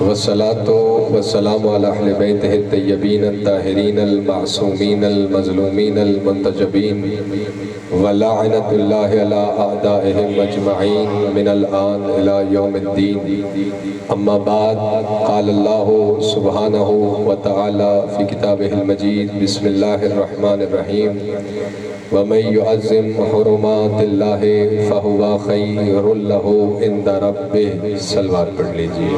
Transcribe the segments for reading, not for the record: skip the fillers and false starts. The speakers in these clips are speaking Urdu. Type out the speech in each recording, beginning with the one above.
والصلاة والسلام على أهل بيته الطيبين الطاهرين المعصومين المظلومين المنتجبين ولعنة الله على أعدائهم أجمعين من الآن إلى يوم الدين. أما بعد، قال الله سبحانه وتعالى في كتابه المجيد: بسم الله الرحمن الرحيم. وَمَن يُعَظِّمْ حُرُمَاتِ اللَّهِ فَهُوَ خَيْرٌ لَهُ عِندَ رَبِّهِ. صلوات پڑھ لیجئے.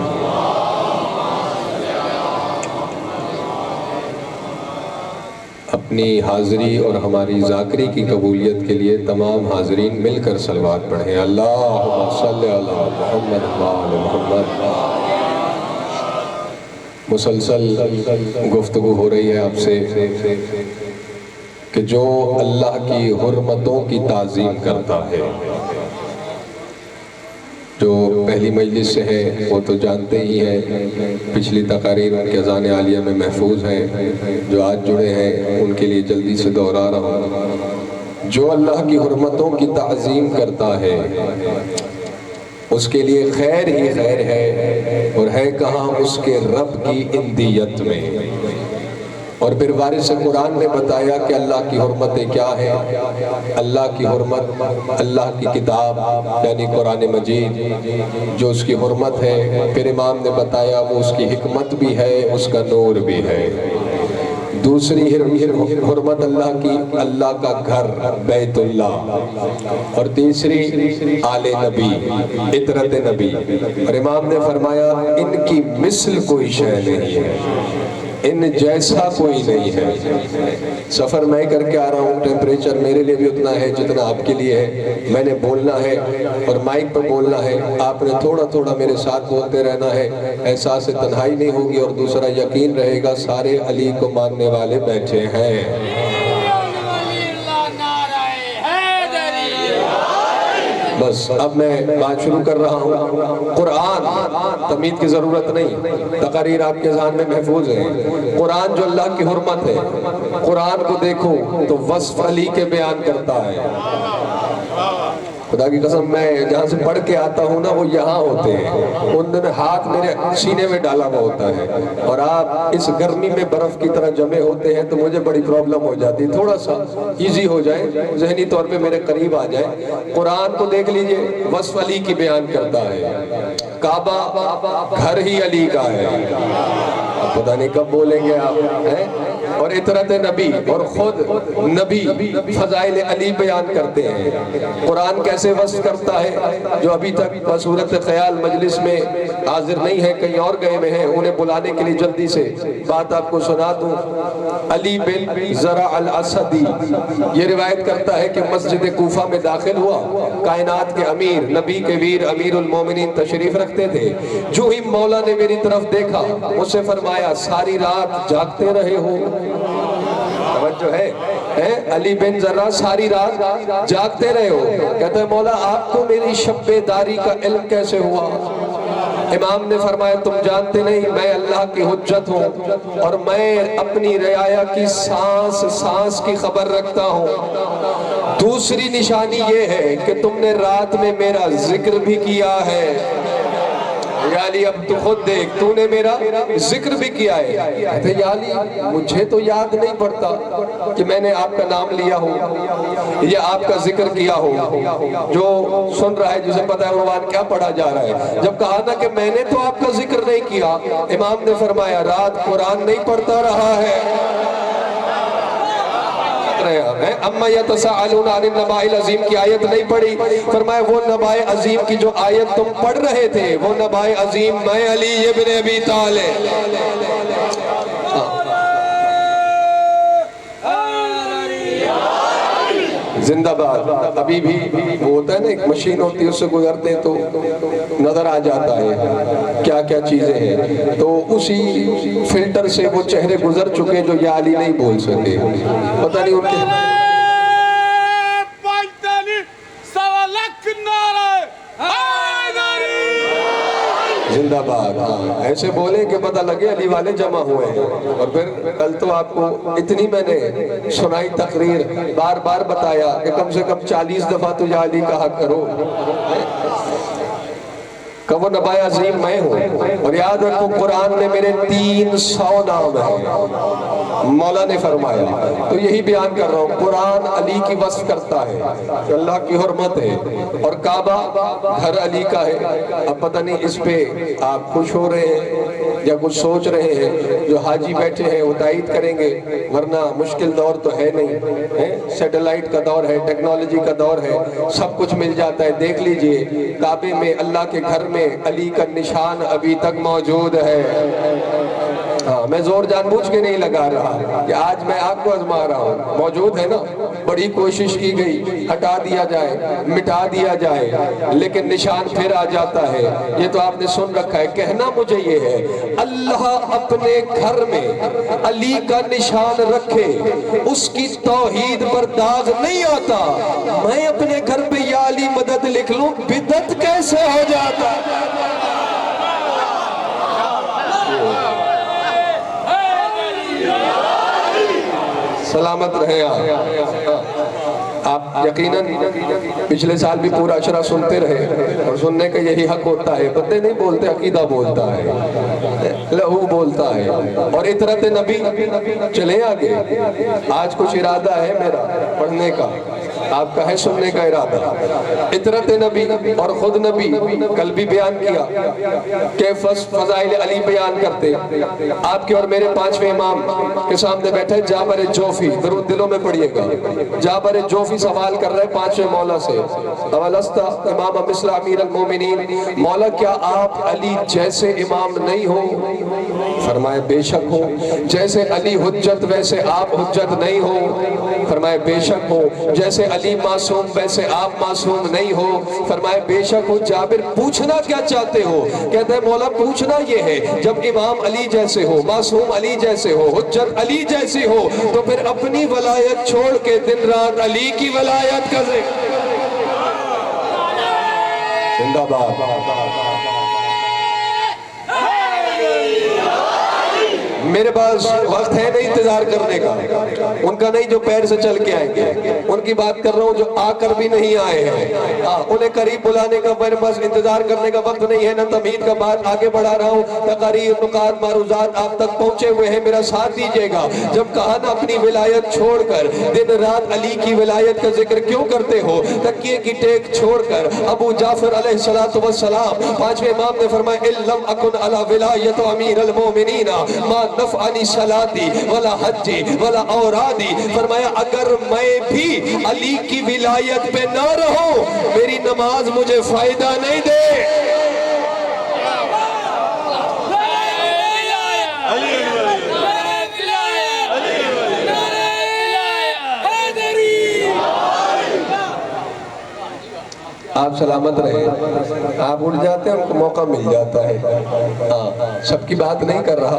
اپنی حاضری اور ہماری ذاکری کی قبولیت کے لیے تمام حاضرین مل کر صلوات پڑھیں. اللہم صلی علی محمد وآل محمد. مسلسل گفتگو ہو رہی ہے آپ سے کہ جو اللہ کی حرمتوں کی تعظیم کرتا ہے، جو پہلی مجلس سے ہے وہ تو جانتے ہی ہیں، پچھلی تقاریر ان کے اذان عالیہ میں محفوظ ہیں. جو آج جڑے ہیں ان کے لیے جلدی سے دوہرا رہا ہوں. جو اللہ کی حرمتوں کی تعظیم کرتا ہے اس کے لیے خیر ہی خیر ہے، اور ہے کہاں اس کے رب کی اندیت میں. اور پھر وارث قرآن نے بتایا کہ اللہ کی حرمتیں کیا ہیں. اللہ کی حرمت اللہ کی کتاب یعنی قرآن مجید جو اس کی حرمت ہے. پھر امام نے بتایا وہ اس کی حکمت بھی ہے، اس کا نور بھی ہے. دوسری حرمت اللہ کی اللہ کا گھر بیت اللہ، اور تیسری آل نبی عطرت نبی. اور امام نے فرمایا ان کی مثل کوئی شے نہیں ہے، ان جیسا کوئی نہیں ہے. سفر میں کر کے آ رہا ہوں، ٹیمپریچر میرے لیے بھی اتنا ہے جتنا آپ کے لیے ہے. میں نے بولنا ہے اور مائک پہ بولنا ہے، آپ نے تھوڑا تھوڑا میرے ساتھ بولتے رہنا ہے. احساس تنہائی نہیں ہوگی، اور دوسرا یقین رہے گا سارے علی کو ماننے والے بیٹھے ہیں. بس اب میں بات شروع کر رہا ہوں. قرآن، تمہید کی ضرورت نہیں، تقاریر آپ کے ذہن میں محفوظ ہے. قرآن جو اللہ کی حرمت ہے، قرآن کو دیکھو تو وصف علی کے بیان کرتا ہے. خدا کی قسم میں جہاں سے پڑھ کے آتا ہوں نا وہ یہاں ہوتے ہیں، انہوں نے ہاتھ میرے سینے میں ڈالا ہوا ہوتا ہے، اور آپ اس گرمی میں برف کی طرح جمے ہوتے ہیں تو مجھے بڑی پرابلم ہو جاتی. تھوڑا سا ایزی ہو جائے، ذہنی طور پہ میرے قریب آ جائے. قرآن کو دیکھ لیجئے، وصف علی کی بیان کرتا ہے. کعبہ گھر ہی علی کا ہے. اب پتہ نہیں کب بولیں گے آپ ہیں. اور عطرت نبی، اور خود نبی فضائل علی بیان کرتے ہیں. قرآن کیسے وصف کرتا ہے؟ جو ابھی تک بصورت خیال مجلس میں حاضر نہیں ہے، کہیں اور گئے میں ہیں، انہیں بلانے کے لیے جلدی سے بات آپ کو سنا دوں. علی بن زرع الاسدی یہ روایت کرتا ہے کہ مسجد کوفہ میں داخل ہوا. کائنات کے امیر، نبی کے ویر، امیر المومنین تشریف رکھتے تھے. جو ہی مولا نے میری طرف دیکھا مجھ سے فرمایا ساری رات جاگتے رہے ہو. توجہ ہے، علی بن زرع ساری رات جاگتے رہے ہو. کہتا ہے مولا آپ کو میری شب بیداری کا علم کیسے ہوا؟ امام نے فرمایا تم جانتے نہیں، میں اللہ کی حجت ہوں، اور میں اپنی رعایا کی سانس سانس کی خبر رکھتا ہوں. دوسری نشانی یہ ہے کہ تم نے رات میں میرا ذکر بھی کیا ہے. یا علی اب تو خود دیکھ، تو نے میرا ذکر بھی کیا ہے. کہتے یا علی مجھے تو یاد نہیں پڑتا کہ میں نے آپ کا نام لیا ہو یا آپ کا ذکر کیا ہو. جو سن رہا ہے جسے پتہ ہے عنوان کیا پڑھا جا رہا ہے. جب کہا نا کہ میں نے تو آپ کا ذکر نہیں کیا، امام نے فرمایا رات قرآن نہیں پڑھتا رہا ہے. اما یتساءلون عن النباء العظیم کی آیت نہیں پڑھی. فرمایا وہ نباء عظیم کی جو آیت تم پڑھ رہے تھے، وہ نباء عظیم میں علی ابن ابی طالب. زندہ باد. ابھی بھی وہ ہوتا ہے نا ایک مشین ہوتی ہے، اس سے گزرتے ہیں تو نظر آ جاتا ہے کیا کیا چیزیں ہیں. تو اسی فلٹر سے وہ چہرے گزر چکے جو یا علی نہیں بول سکے. پتہ نہیں ان کے زندہ باد. ہاں ایسے بولیں کہ پتہ لگے علی والے جمع ہوئے ہیں. اور پھر کل تو آپ کو اتنی میں نے سنائی تقریر، بار بار بتایا کہ کم سے کم 40 دفعہ تو یا علی کہا کرو. کہ وہ نبی عظیم میں ہوں، اور یاد رکھو قرآن میں میرے 300 نام ہیں، مولا نے فرمایا۔ تو یہی بیان کر رہا ہوں، قرآن علی کی وصف کرتا ہے کہ اللہ کی حرمت ہے، اور کعبہ گھر علی کا ہے۔ اب پتہ نہیں اس پہ آپ خوش ہو رہے ہیں یا کچھ سوچ رہے ہیں، جو حاجی بیٹھے ہیں وہ تائید کریں گے، ورنہ مشکل دور تو ہے نہیں، سیٹلائٹ کا دور ہے، ٹیکنالوجی کا دور ہے، سب کچھ مل جاتا ہے۔ دیکھ لیجئے کعبے میں اللہ کے گھر میں علی کا نشان ابھی تک موجود ہے۔ ہاں، میں زور جان بوجھ کے نہیں لگا رہا کہ آج میں آپ کو آزما رہا ہوں، موجود ہے نا۔ بڑی کوشش کی گئی ہٹا دیا جائے، مٹا دیا جائے، لیکن نشان پھر آ جاتا ہے۔ یہ تو آپ نے سن رکھا ہے۔ کہنا مجھے یہ ہے، اللہ اپنے گھر میں علی کا نشان رکھے، اس کی توحید پر داغ نہیں آتا۔ میں اپنے گھر پہ یا علی مدد لکھ لوں، بدعت کیسے ہو جاتا؟ سلامت رہے آپ یقیناً پچھلے سال بھی پورا عشرہ سنتے رہے، اور سننے کا یہی حق ہوتا ہے۔ بندے نہیں بولتے، عقیدہ بولتا ہے، لہو بولتا ہے، اور اطرت نبی۔ چلیں آگے، آج کچھ ارادہ ہے میرا پڑھنے کا، آپ کا ہے سننے کا ارادہ۔ اطرت نبی اور خود نبی کل بھی بیان کیا کہ فضائل علی بیان کرتے۔ آپ کے اور میرے 5ویں امام کے سامنے بیٹھے جابر جوفی، درود دلوں میں پڑھیے گا۔ جابر جوفی سوال کر رہے 5ویں مولا سے، اولستا امام مصر امیر المومنین، مولا کیا آپ علی جیسے امام نہیں ہو؟ فرمائے بے شک ہو۔ جیسے علی حجت ویسے آپ حجت نہیں ہو؟ فرمائے بے شک ہو۔ جیسے علی معصوم ویسے آپ معصوم نہیں ہو؟ فرمائے بے شک ہو۔ جابر پوچھنا کیا چاہتے ہو؟ کہتے ہیں مولا پوچھنا یہ ہے، جب امام علی جیسے ہو، معصوم علی جیسے ہو، حجت علی جیسی ہو، تو پھر اپنی ولایت چھوڑ کے دن رات علی کی ولایت کا ذکر۔ زندہ باد۔ میرے پاس وقت ہے نہیں انتظار کرنے کا، ان کا نہیں جو پیر سے چل کے آئیں گے، ان کی بات کر رہا ہوں جو آ کر بھی نہیں آئے ہیں۔ انہیں قریب بلانے کا میرے پاس انتظار کرنے کا وقت نہیں ہے، نہ تمہید کا بات آگے بڑھا رہا ہوں۔ تقاریر، نکات، معروضات آپ تک پہنچے ہوئے ہیں، میرا ساتھ دیجئے گا۔ جب کہا نا اپنی ولایت چھوڑ کر دن رات علی کی ولایت کا ذکر کیوں کرتے ہو؟ تکیے کی ٹیک چھوڑ کر ابو جعفر علیہ السلام 5ویں امام نے فرمایا اِلَّمْ أَكُنْ عَلَى وِلَایَةُ أَمِيرِ الْمُؤْمِنِينَ مَا نفعنی صلاتی ولا حجی ولا اورادی۔ فرمایا اگر میں بھی علی کی ولایت پہ نہ رہوں، میری نماز مجھے فائدہ نہیں دے۔ آپ سلامت رہے، آپ اٹھ جاتے ہیں، ان کو موقع مل جاتا ہے۔ سب کی بات نہیں کر رہا،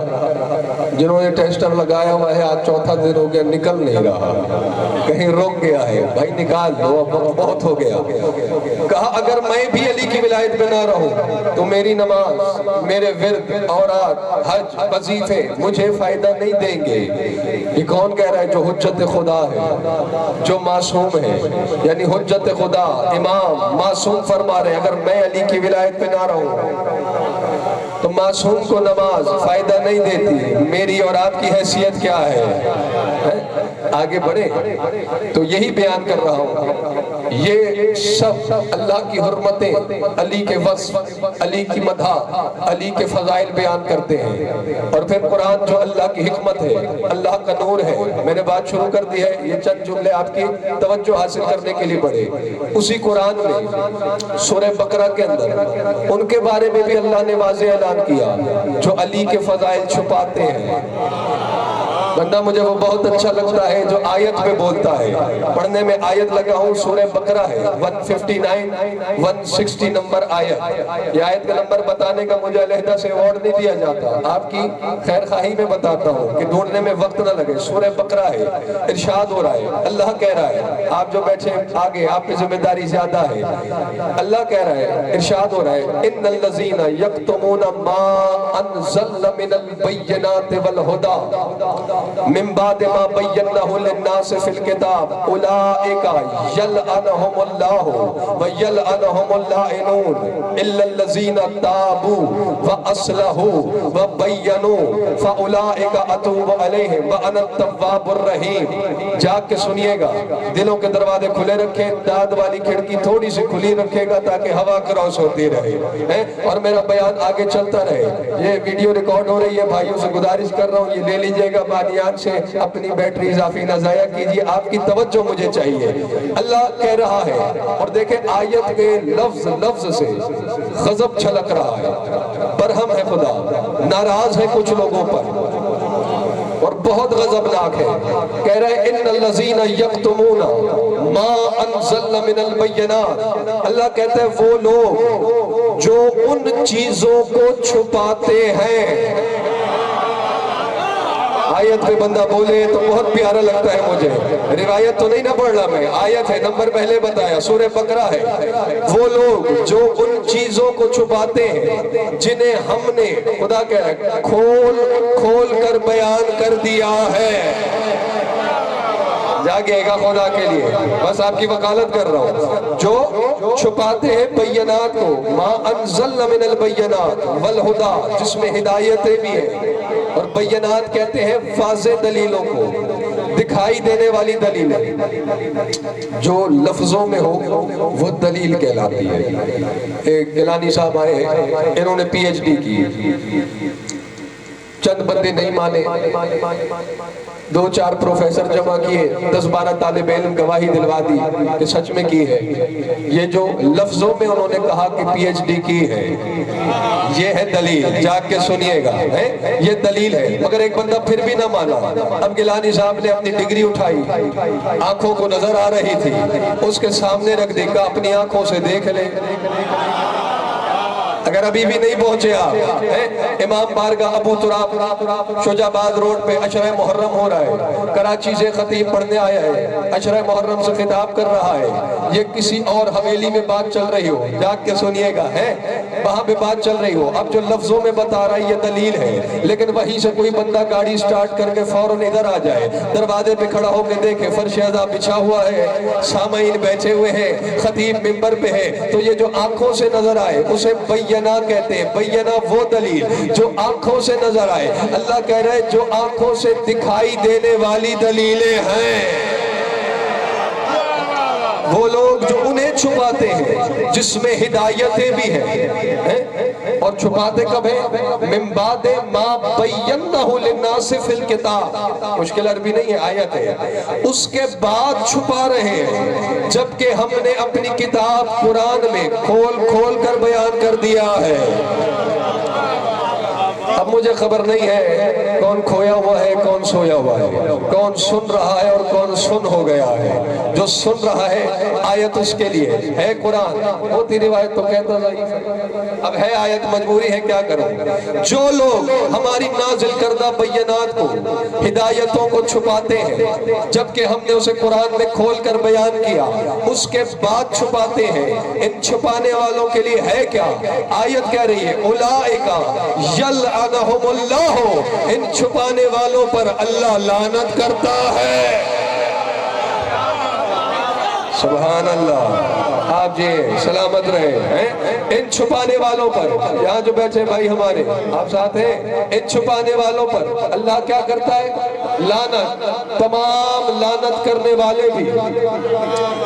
جنہوں نے ٹیسٹر لگایا ہوا ہے آج چوتھا دن ہو گیا نکل نہیں رہا، کہیں رک گیا ہے، بھائی نکال دو، بہت ہو گیا۔ کہا اگر میں بھی علی کی ولایت پہ نہ رہوں تو میری نماز، میرے ورد، اوراد، حج، وظیفے مجھے فائدہ نہیں دیں گے۔ یہ کون کہہ رہا ہے؟ جو حجت خدا ہے، جو معصوم ہے، یعنی حجت خدا، امام معصوم فرما رہے ہیں اگر میں علی کی ولایت پہ نہ رہوں تو معصوم کو نماز فائدہ نہیں دیتی۔ میری اور آپ کی حیثیت کیا ہے؟ آگے بڑھے تو یہی بیان کر رہا ہوں، یہ سب اللہ کی حرمتیں، علی کے وصف، علی کی مدح، علی کے فضائل بیان کرتے ہیں۔ اور پھر قرآن جو اللہ کی حکمت ہے، اللہ کا نور ہے۔ میں نے بات شروع کر دی ہے، یہ چند جملے آپ کی توجہ حاصل کرنے کے لیے بڑھے۔ اسی قرآن میں سورہ بقرہ کے اندر ان کے بارے میں بھی اللہ نے واضح اعلان کیا جو علی کے فضائل چھپاتے ہیں۔ بندہ مجھے وہ بہت اچھا لگتا ہے جو آیت میں بولتا ہے۔ پڑھنے میں آیت لگا ہوں، سورہ بقرہ ہے 159 160 نمبر آیت۔ یہ آیت کا نمبر بتانے کا مجھے علیحدہ سے ایوارڈ نہیں دیا جاتا، آپ کی خیر خواہی میں بتاتا ہوں کہ ڈھونڈنے میں وقت نہ لگے۔ سورہ بقرہ ہے، ارشاد ہو رہا ہے، اللہ کہہ رہا ہے، آپ جو بیٹھے آگے آپ کی ذمہ داری زیادہ ہے، اللہ کہہ رہا ہے، ارشاد ہو رہا ہے ان الذین یکتمون ما انزلنا من البینات والہدی من بعد ما بینہ للناس فی الکتاب اولئک یلعنہم اللہ ویلعنہم اللائنون الا الذین تابوا واصلحوا وبینوا فاولئک اتوب علیہم وانا التواب الرحیم۔ جاگ کے سنیے گا، دلوں کے دروازے کھلے رکھیں، داد والی کھڑکی تھوڑی سی کھلی رکھے گا تاکہ ہوا کراس ہوتی رہے اور میرا بیان آگے چلتا رہے۔ یہ ویڈیو ریکارڈ ہو رہی ہے، بھائیوں سے گزارش کر رہا ہوں یہ لے لیجئے گا بانیان سے، اپنی بیٹری اضافی نہ ضائع کیجئے، آپ کی توجہ مجھے چاہیے۔ اللہ کہہ رہا ہے اور دیکھیں آیت کے لفظ سے غضب چھلک رہا ہے، برہم ہے خدا، ناراض ہے کچھ لوگوں پر اور بہت غضبناک ہے۔ کہہ رہے ہیں ان الذین یکتمون ما انزلنا من البینات، اللہ کہتا ہے وہ لوگ جو ان چیزوں کو چھپاتے ہیں۔ آیت پہ بندہ بولے تو بہت پیارا لگتا ہے مجھے، روایت تو نہیں نہ پڑھ رہا میں، آیت ہے، نمبر پہلے بتایا، سورہ بقرہ ہے۔ وہ لوگ جو ان چیزوں کو چھپاتے ہیں جنہیں ہم نے، خدا کہہ رہا ہے، کھول کر بیان کر دیا ہے۔ جاگے گا خدا کے لیے، بس آپ کی وکالت کر رہا ہوں، جو چھپاتے ہیں بینات کو، ما انزلنا من البینات والہدی، جس میں ہدایتیں بھی ہیں، اور بینات کہتے ہیں واضح دلیلوں کو، دکھائی دینے والی دلیلیں جو لفظوں میں ہو وہ دلیل کہلاتی ہے۔ ایک گیلانی صاحب آئے، انہوں نے پی ایچ ڈی کی، چند بندے نہیں مانے، 2-4 پروفیسر جمع کیے، 10-12 طالب علم گواہی دلوا دی کہ سچ میں کی ہے۔ یہ جو لفظوں میں انہوں نے کہا کہ پی ایچ ڈی کی ہے، یہ ہے دلیل، جاگ کے سنیے گا، یہ دلیل ہے۔ مگر ایک بندہ پھر بھی نہ مانا۔ اب گیلانی صاحب نے اپنی ڈگری اٹھائی، آنکھوں کو نظر آ رہی تھی، اس کے سامنے رکھ دی، کہا اپنی آنکھوں سے دیکھ لے۔ اگر ابھی بھی نہیں پہنچے آپ، امام بارگاہ ابو تراب شجاع آباد روڈ پہ عشرہ محرم ہو رہا ہے، کراچی سے خطیب پڑھنے آیا ہے، عشرہ محرم سے خطاب کر رہا ہے۔ یہ کسی اور حویلی میں بات چل رہی ہو، جاگ کے سنیے گا، وہاں پہ بات چل رہی ہو، اب جو لفظوں میں بتا رہا ہے یہ دلیل ہے، لیکن وہیں سے کوئی بندہ گاڑی سٹارٹ کر کے فوراً ادھر آ جائے، دروازے پہ کھڑا ہو کے دیکھے فرش اعظم بچھا ہوا ہے، سامعین بیٹھے ہوئے ہیں، خطیب منبر پہ ہے، تو یہ جو آنکھوں سے نظر آئے اسے بینہ کہتے ہیں۔ بینہ وہ دلیل جو آنکھوں سے نظر آئے، اللہ کہہ رہے ہیں جو آنکھوں سے دکھائی دینے والی دلیلیں ہیں، وہ لوگ جو انہیں چھپاتے ہیں جس میں ہدایتیں بھی ہیں، اور چھپاتے کب ہیں؟ من بعد ما بینہ للناس فی الکتاب، مشکل عربی نہیں ہے، آیت ہے، اس کے بعد چھپا رہے ہیں جبکہ ہم نے اپنی کتاب قرآن میں کھول کر بیان کر دیا ہے۔ اب مجھے خبر نہیں ہے کون کھویا ہوا ہے کون سویا ہوا ہے، کون سن رہا ہے اور کون سن ہو گیا ہے۔ جو سن رہا ہے آیت اس کے لیے ہے، قرآن ہوتی روایت تو کہتا ضعیف، اب ہے آیت مجبوری ہے، کیا کروں۔ جو لوگ ہماری نازل کردہ بینات کو، ہدایتوں کو چھپاتے ہیں جبکہ ہم نے اسے قرآن میں کھول کر بیان کیا، اس کے بعد چھپاتے ہیں، ان چھپانے والوں کے لیے ہے کیا؟ آیت کہہ رہی ہے اولئک یلعنہم اللہ، ان چھپانے والوں پر اللہ لعنت کرتا ہے۔ سبحان اللہ، آپ جی سلامت رہے۔ ان چھپانے والوں پر، یہاں جو بیٹھے بھائی ہمارے، آپ ساتھ ہیں، ان چھپانے والوں پر اللہ کیا کرتا ہے؟ لعنت۔ تمام لعنت کرنے والے بھی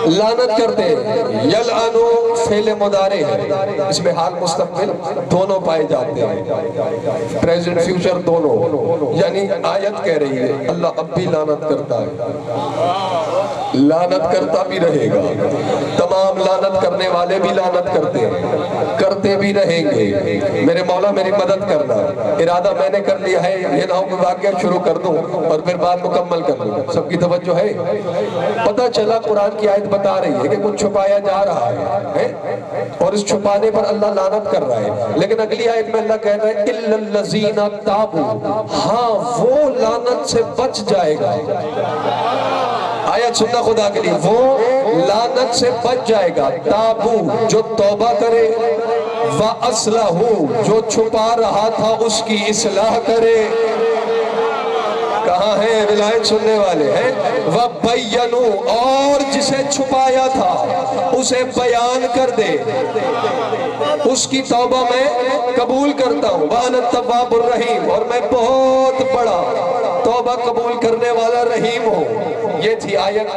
لعنت کرتے ہیں۔ یلعنو فعل مضارع ہے، اس میں حال مستقبل دونوں پائے جاتے ہیں، پریزنٹ فیوچر دونوں، یعنی آیت کہہ رہی ہے اللہ اب بھی لعنت کرتا ہے، لعنت کرتا بھی رہے گا۔ تمام لعنت کرنے والے بھی لعنت کرتے بھی رہیں گے۔ میرے مولا میری مدد کرنا، ارادہ میں نے کر لیا ہے، یہ نہ ہو کہ واقعہ شروع کر دوں اور پھر بات مکمل کر دوں۔ سب کی توجہ ہے؟ پتہ چلا قرآن کی آیت بتا رہی ہے کہ کچھ چھپایا جا رہا ہے اور اس چھپانے پر اللہ لعنت کر رہا ہے، لیکن اگلی آیت میں اللہ کہہ رہا ہے اِلَّا الَّذِينَ تَابُوا، ہاں وہ لعنت سے بچ جائے گا۔ آیت سننا خدا کے لیے، وہ لعنت سے بچ جائے گا۔ تابو جو توبہ کرے، وَأَصْلَحُ جو چھپا رہا تھا اس کی اصلاح کرے۔ کہاں ہیں ولایت سننے والے ہیں؟ وَبَيَّنُوا، اور جسے چھپایا تھا اسے بیان کر دے، اس کی توبہ میں قبول کرتا ہوں، وَأَنَا التَّوَّابُ الرَّحِيمُ، اور میں بہت بڑا توبہ قبول کرنے والا رحیم ہوں۔ یہ تھی آیت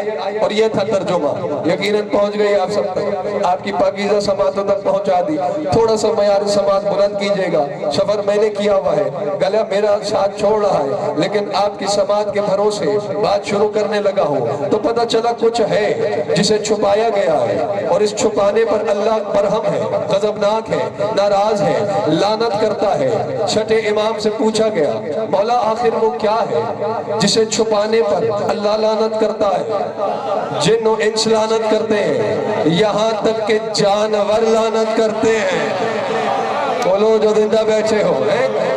اور یہ تھا ترجمہ، یقیناً پہنچ گئی آپ سب تک، آپ کی پاکیزہ سماعتوں تک پہنچا دی۔ تھوڑا سا معیار سماعت بلند کیجئے گا، سفر میں نے کیا ہوا ہے، گلہ میرا ساتھ چھوڑ رہا ہے، لیکن آپ کی سماعت کے بھروسے بات شروع کرنے لگا ہوں تو پتہ چلا کچھ ہے جسے چھپایا گیا ہے، اور اس چھپانے پر اللہ برہم ہے، غضبناک ہے، ناراض ہے، لعنت کرتا ہے۔ چھٹے امام سے پوچھا گیا مولا آخر وہ کیا ہے جسے چھپانے پر اللہ لعنت کرتا ہے؟ جن و انس لعنت کرتے ہیں، یہاں تک کہ جانور لعنت کرتے ہیں۔ بولو جو زندہ بیٹھے ہو،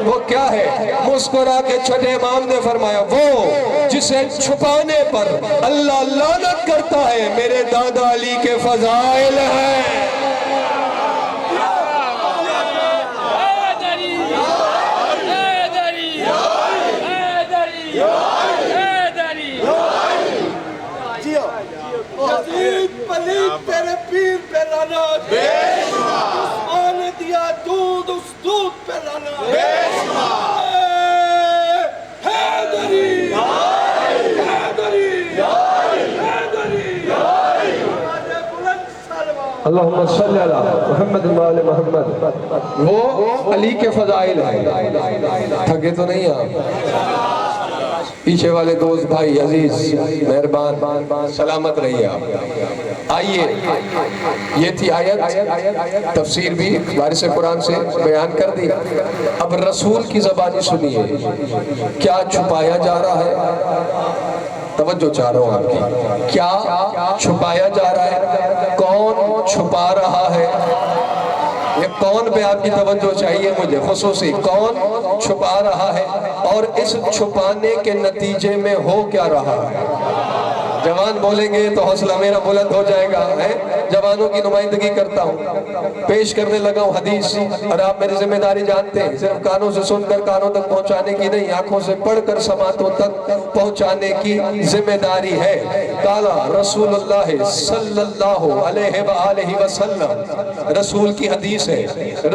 وہ کیا ہے؟ مسکرا کے چھٹے امام نے فرمایا وہ جسے چھپانے پر اللہ لعنت کرتا ہے میرے دادا علی کے فضائل ہیں۔ پلیت تیرے پیر پہ لعنت، عثمان نے دیا دودھ اس دودھ پہ لعنت، حیدری حیدری حیدری، اللہم صلی اللہ محمد وآل محمد۔ وہ علی کے فضائل ہیں، تھکے تو نہیں آپ؟ پیچھے والے دوست بھائی عزیز مہربان سلامت رہیے آپ۔ آئیے، یہ تھی آیت، تفسیر بھی وارث قرآن سے بیان کر دی۔ اب رسول کی زبانی سنیے، کیا چھپایا جا رہا ہے؟ توجہ چاہ رہا ہوں آپ کی، کیا چھپایا جا رہا ہے؟ کون چھپا رہا ہے؟ یہ کون پہ آپ کی توجہ چاہیے مجھے خصوصی، کون چھپا رہا ہے اور اس چھپانے کے نتیجے میں ہو کیا رہا ہے؟ جوان بولیں گے تو حوصلہ میرا بلند ہو جائے گا، جوانوں کی نمائندگی کرتا ہوں، پیش کرنے لگا ہوں حدیث، اور آپ میری ذمہ داری جانتے ہیں، صرف کانوں سے سن کر کانوں تک پہنچانے کی نہیں، آنکھوں سے پڑھ کر سماعتوں تک پہنچانے کی ذمہ داری ہے۔ قالا رسول اللہ صلی اللہ علیہ وآلہ وسلم، رسول کی حدیث ہے،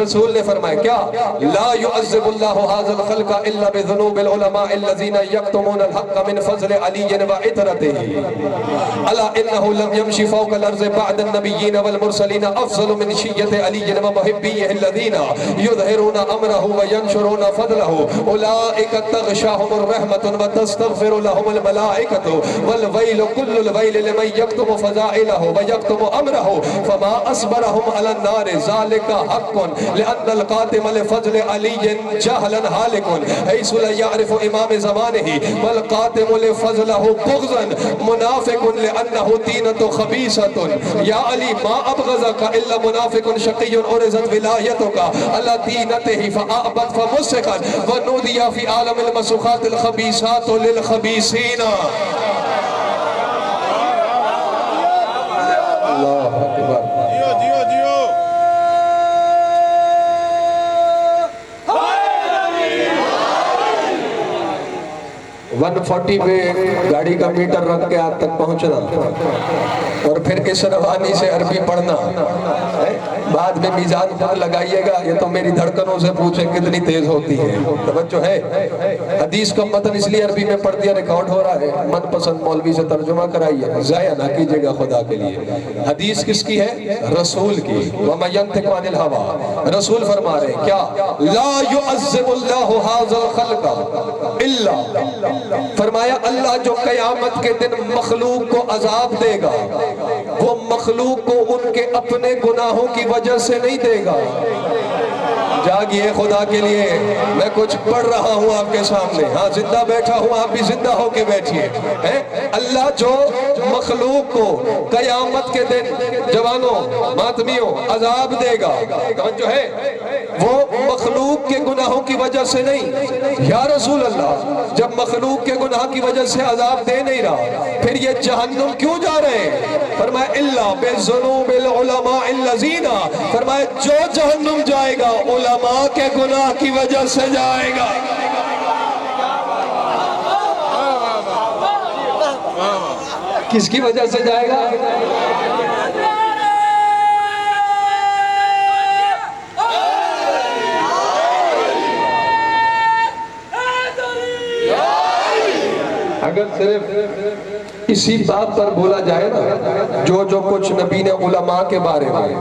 رسول نے فرمایا کیا؟ لا يعذب اللہ هذا الخلق الا بذنوب العلماء الذين يكتمون الحق من فضل علی وعطرته، الا انه لم يمشي فوق الارض بعد النبيين والمرسلين افضل من شية علي ومحبيه الذين يظهرون امره وينشرون فضله، اولئك تغشاهم الرحمة وتستغفر لهم الملائكة، والويل كل الويل لمن يكتم فضائله ويكتم امره، فما اصبرهم على النار ذلك حق، لان القاتم لفضل علي جهلا هالك حيث لا يعرف امام زمانه، والقاتم لفضله بغضا منافق لأنه طينة خبيثة، يا علي ما أبغضك إلا منافق شقي أرزت ولايتك على طينته فأعبد فمسخا، ونودي في عالم المسخات الخبيثات للخبيثين۔ اللہ اکبر۔ 140 پہ گاڑی کا میٹر رکھ کے آپ تک پہنچنا، اور پھر اس روانی سے عربی پڑھنا، بعد میں میزان پر لگائیے گا، یہ تو میری دھڑکنوں سے پوچھیں کتنی تیز ہوتی ہے۔ توجہ ہے، حدیث کا متن اس لیے عربی میں پڑھ دیا، ریکارڈ ہو رہا ہے، من پسند مولوی سے ترجمہ کرائیے، ضائع نہ کیجئے گا خدا کے لیے۔ حدیث کس کی ہے؟ رسول کی۔ وَمَا يَنْتِقُ عَنِ الْهَوَىٰ، رسول فرما رہے ہیں کیا؟ لَا يُعَذِّبُ اللَّهُ هَٰذَا الْخَلْقَ إِلَّا، فرمایا اللہ جو قیامت کے دن مخلوق کو عذاب دے گا، وہ مخلوق کو ان کے اپنے گناہوں کی وجہ سے نہیں دے گا۔ جاگیے خدا کے لیے، میں کچھ پڑھ رہا ہوں آپ کے سامنے، ہاں زندہ بیٹھا ہوں، آپ بھی زندہ ہو کے بیٹھئے۔ اللہ جو مخلوق کو قیامت کے دن جوانوں ماتمیوں عذاب دے گا، جو ہے وہ مخلوق کے گناہوں کی وجہ سے نہیں۔ یا رسول اللہ جب مخلوق کے گناہ کی وجہ سے عذاب دے نہیں رہا، پھر یہ جہنم کیوں جا رہے ہیں؟ فرمایا الا بذنوب العلماء الذین، فرمایا جو جہنم جائے گا علماء کے گناہ کی وجہ سے جائے گا۔ کس کی وجہ سے جائے گا؟ اگر صرف اسی بات پر بولا جائے نا، جو کچھ نبی نے علماء کے بارے میں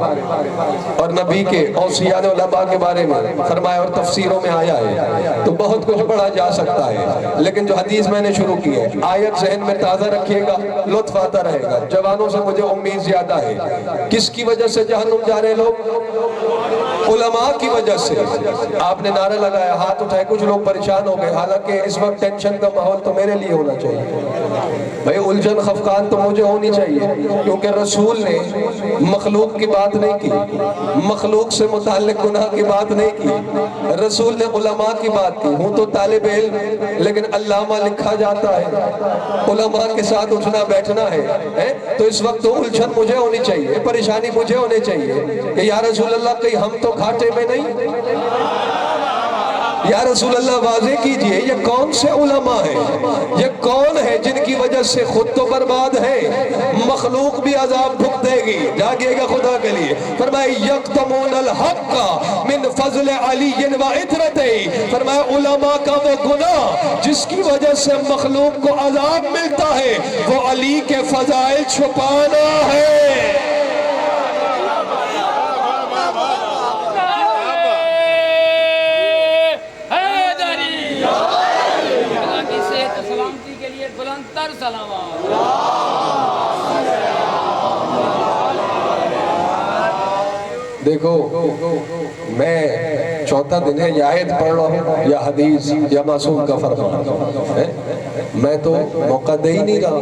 اور نبی کے اوصیاء علماء کے بارے میں فرمایا اور تفسیروں میں آیا ہے، تو بہت کچھ پڑھا جا سکتا ہے، لیکن جو حدیث میں نے شروع کی ہے، آیت ذہن میں تازہ رکھیے گا، لطف آتا رہے گا۔ جوانوں سے مجھے امید زیادہ ہے۔ کس کی وجہ سے جہنم جا رہے لوگ؟ علماء کی وجہ سے۔ آپ نے نعرہ لگایا، ہاتھ اٹھائے، کچھ لوگ پریشان ہو گئے، حالانکہ اس وقت ٹینشن کا ماحول تو میرے لیے ہونا چاہیے بھائی، الجھن خفقان تو مجھے ہونی چاہیے، کیونکہ رسول نے مخلوق کی بات نہیں کی، مخلوق سے متعلق گناہ کی بات نہیں کی، رسول نے علماء کی بات کی۔ ہوں تو طالب علم، لیکن علامہ لکھا جاتا ہے، علماء کے ساتھ اٹھنا بیٹھنا ہے، تو اس وقت تو الجھن مجھے ہونی چاہیے، پریشانی مجھے ہونے چاہیے کہ یا رسول اللہ کہیں ہم تو گھاٹے میں نہیں؟ یا رسول اللہ واضح کیجئے یہ کون سے علماء ہیں، یہ کون ہے جن کی وجہ سے خود تو برباد ہے، مخلوق بھی عذاب بھگ دے گی۔ جاگیے گا خدا کے لیے۔ فرمائے یکتمون الحق من فضل علی و عطرتہ، فرمایا علماء کا وہ گناہ جس کی وجہ سے مخلوق کو عذاب ملتا ہے، وہ علی کے فضائل چھپانا ہے۔ دیکھو، میں چوتھا دن ہے، یا آیت پڑھ رہا ہوں یا حدیث یا معصوم کا فرمان، میں تو موقع دے ہی نہیں رہا۔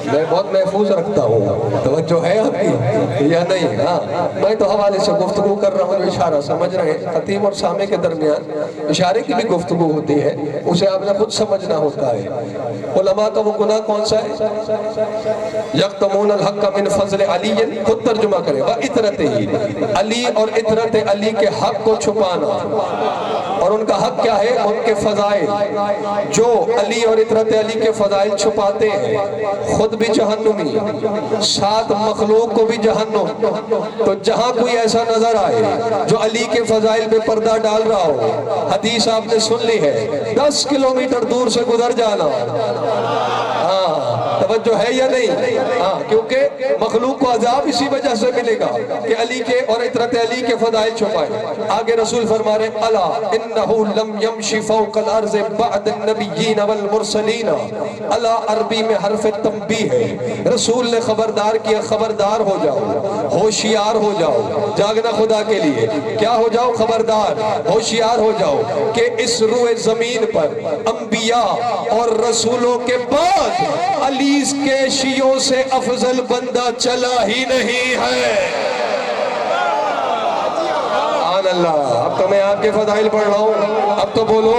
میں بہت محفوظ رکھتا ہوں، توجہ ہے آپ کی یا نہیں؟ ہاں، میں تو حوالے سے گفتگو کر رہا ہوں، جو اشارہ سمجھ رہے ہیں، خطیب اور سامع کے درمیان اشارے کی بھی گفتگو ہوتی ہے، اسے آپ نے خود سمجھنا ہوتا ہے۔ علماء کا وہ گناہ کون سا ہے؟ یکتمون الحق من فضل علی، خود ترجمہ کریں، وَعِطْرَتِهِ، علی اور عطرت علی کے حق کو چھپانا۔ اور ان کا حق کیا ہے؟ ان کے فضائل، جو علی اور عطرت علی کے فضائل چھپاتے ہیں، خود بھی جہنمی، ساتھ مخلوق کو بھی جہنم۔ تو جہاں کوئی ایسا نظر آئے جو علی کے فضائل پہ پردہ ڈال رہا ہو، حدیث آپ نے سن لی ہے، 10 کلومیٹر دور سے گزر جانا۔ ہاں، توجہ ہے یا نہیں؟ ہاں، کیونکہ مخلوق کو عذاب اسی وجہ سے ملے گا کہ علی کے اور عطرت علی کے فضائل چھپائے۔ آگے رسول فرما رہے ہیں، الا انہو لم یمشی فوق الارض بعد النبیین والمرسلین۔ الا عربی میں حرف تنبیہ ہے، رسول نے خبردار کیا، خبردار ہو جاؤ، ہوشیار ہو جاؤ، جاگنا خدا کے لیے، کیا ہو جاؤ؟ خبردار، ہوشیار ہو جاؤ کہ اس روئے زمین پر انبیاء اور رسولوں کے بعد علی کے شیعوں سے افضل بندہ چلا ہی نہیں ہے۔ سبحان اللہ۔ اب تو میں آپ کے فضائل پڑھ رہا ہوں، اب تو بولو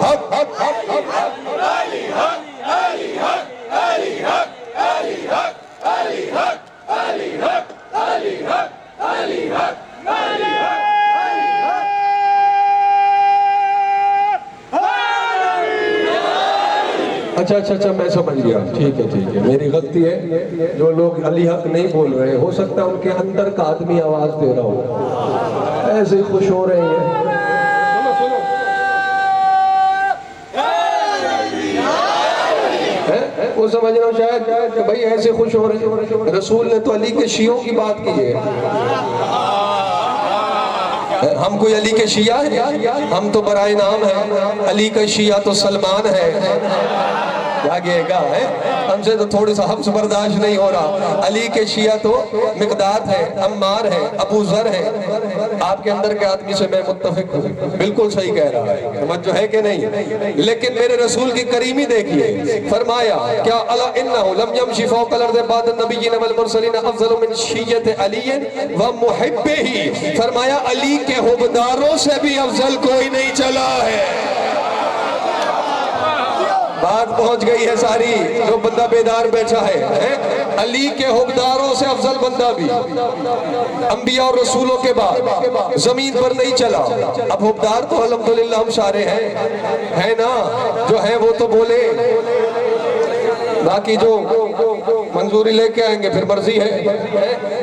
حق حق حق حق علی حق علی حق علی حق علی حق علی حق علی حق علی حق علی حق علی حق۔ اچھا میں سمجھ گیا، ٹھیک ہے، میری غلطی ہے۔ جو لوگ علی حق نہیں بول رہے، ہو سکتا ہے ان کے اندر کا آدمی آواز دے رہا ہو، ایسے ہی خوش ہو رہے ہیں۔ وہ سمجھ رہا ہوں شاید کہ بھائی ایسے خوش ہو رہے ہیں، رسول نے تو علی کے شیعوں کی بات کی ہے۔ ہم کوئی علی کے شیعہ ہیں؟ ہم تو برائے نام ہیں، علی کا شیعہ تو سلمان ہے۔ جاگیے گا، ہم سے تو تھوڑی سا حبس برداشت نہیں ہو رہا۔ علی کے شیعہ تو مقداد ہے، عمار ہے، ابو ذر ہے۔ آپ کے اندر کے آدمی سے میں متفق ہوں، بالکل صحیح کہہ رہا ہے، توجہ ہے کہ نہیں؟ لیکن میرے رسول کی کریمی دیکھیے، فرمایا کیا الا انہو لم یمشی فوق الارض بعد النبیین والمرسلین افضل من شیعت علی و محبہ، فرمایا علی کے حبداروں سے بھی افضل کوئی نہیں چلا ہے۔ بات پہنچ گئی ہے ساری، جو بندہ بیدار بیٹھا ہے، علی کے حبداروں سے افضل بندہ بھی انبیاء اور رسولوں کے بعد زمین پر نہیں چلا۔ اب حبدار تو الحمدللہ ہم سارے ہیں نا، جو ہیں وہ تو بولے۔ باقی جو منظوری لے کے آئیں گے پھر مرضی ہے،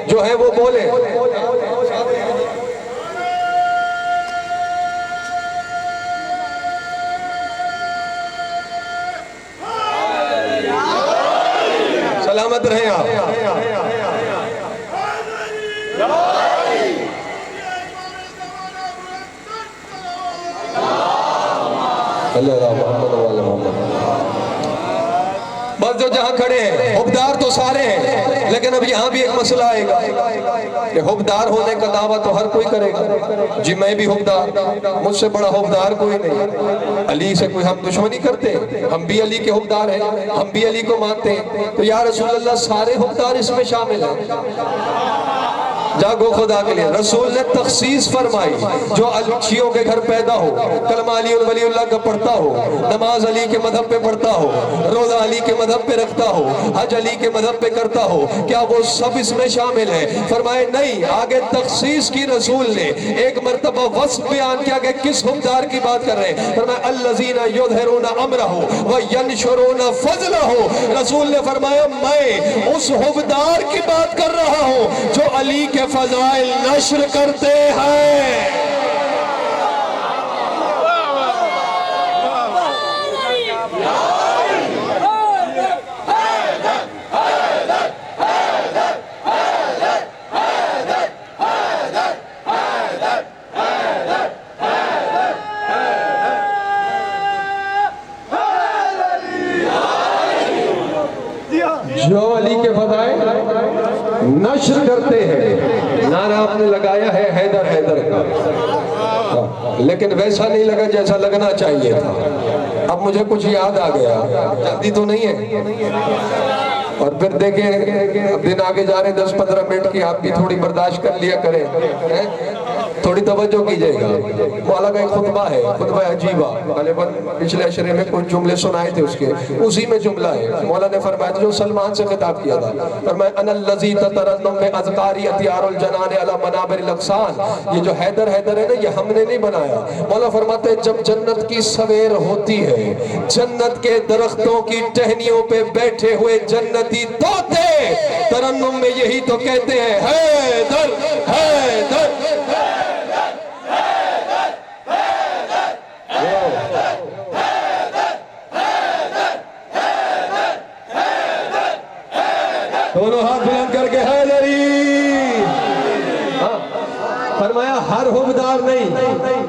جو ہے وہ بولے۔ سلامت رہیں آپ۔ اللہ محمد و محمد۔ بس جو جہاں کھڑے ہیں حبدار تو سارے ہیں، لیکن اب یہاں بھی ایک مسئلہ آئے گا کہ حبدار ہونے کا دعویٰ تو ہر کوئی کرے گا۔ جی میں بھی حبدار، مجھ سے بڑا حبدار کوئی نہیں۔ علی سے کوئی ہم دشمنی کرتے، ہم بھی علی کے حبدار ہیں، ہم بھی علی کو مانتے ہیں، تو یا رسول اللہ سارے حبدار اس میں شامل ہیں۔ جاگو خدا کے لیے، رسول نے تخصیص فرمائی، جو شیعوں کے گھر پیدا ہو، کلمہ علی ولی اللہ کا پڑھتا ہو، نماز علی کے مذہب پہ پڑھتا ہو، روزہ علی کے مذہب پہ رکھتا ہو، حج علی کے مذہب پہ کرتا ہو، کیا وہ سب اس میں شامل ہیں؟ فرمائے نہیں، آگے تخصیص کی رسول نے، ایک مرتبہ وصف بیان کیا کہ کس حبدار کی بات کر رہے ہیں؟ فرمائے الذین یظہرون امرہ وینشرون فضلہ۔ رسول نے فرمایا میں اس حبدار کی بات کر رہا ہوں جو علی کے فضائل نشر کرتے ہیں۔ جو علی کے فضائل نشر کرتے ہیں، نعرہ آپ نے لگایا ہے حیدر حیدر کا، لیکن ویسا نہیں لگا جیسا لگنا چاہیے تھا۔ اب مجھے کچھ یاد آ گیا، جلدی تو نہیں ہے، اور پھر دیکھیں اب دن آگے جا رہے 10-15 منٹ کی، آپ بھی تھوڑی برداشت کر لیا کریں، تھوڑی توجہ کیجئے گا۔ مولا کا ایک خطبہ ہے، خطبہ عجیبہ، غالباً پچھلے عشرے میں کچھ جملے سنائے تھے اس کے، اسی میں جملہ ہے۔ مولا نے فرمایا جو سلمان سے خطاب کیا تھا، فرمایا انا الذی تترنم میں اذکاری اتیار الجنان علی منابر الاغصان۔ یہ جو حیدر حیدر ہے نا، یہ ہم نے نہیں بنایا۔ مولا فرماتے ہیں جب جنت کی سویر ہوتی ہے، جنت کے درختوں کی ٹہنیوں پہ بیٹھے ہوئے جنتی طوطے ترنم میں یہی تو کہتے ہیں حیدر حیدر۔ دونوں ہاتھ بلند کر کے حیدری۔ فرمایا ہر حبدار نہیں،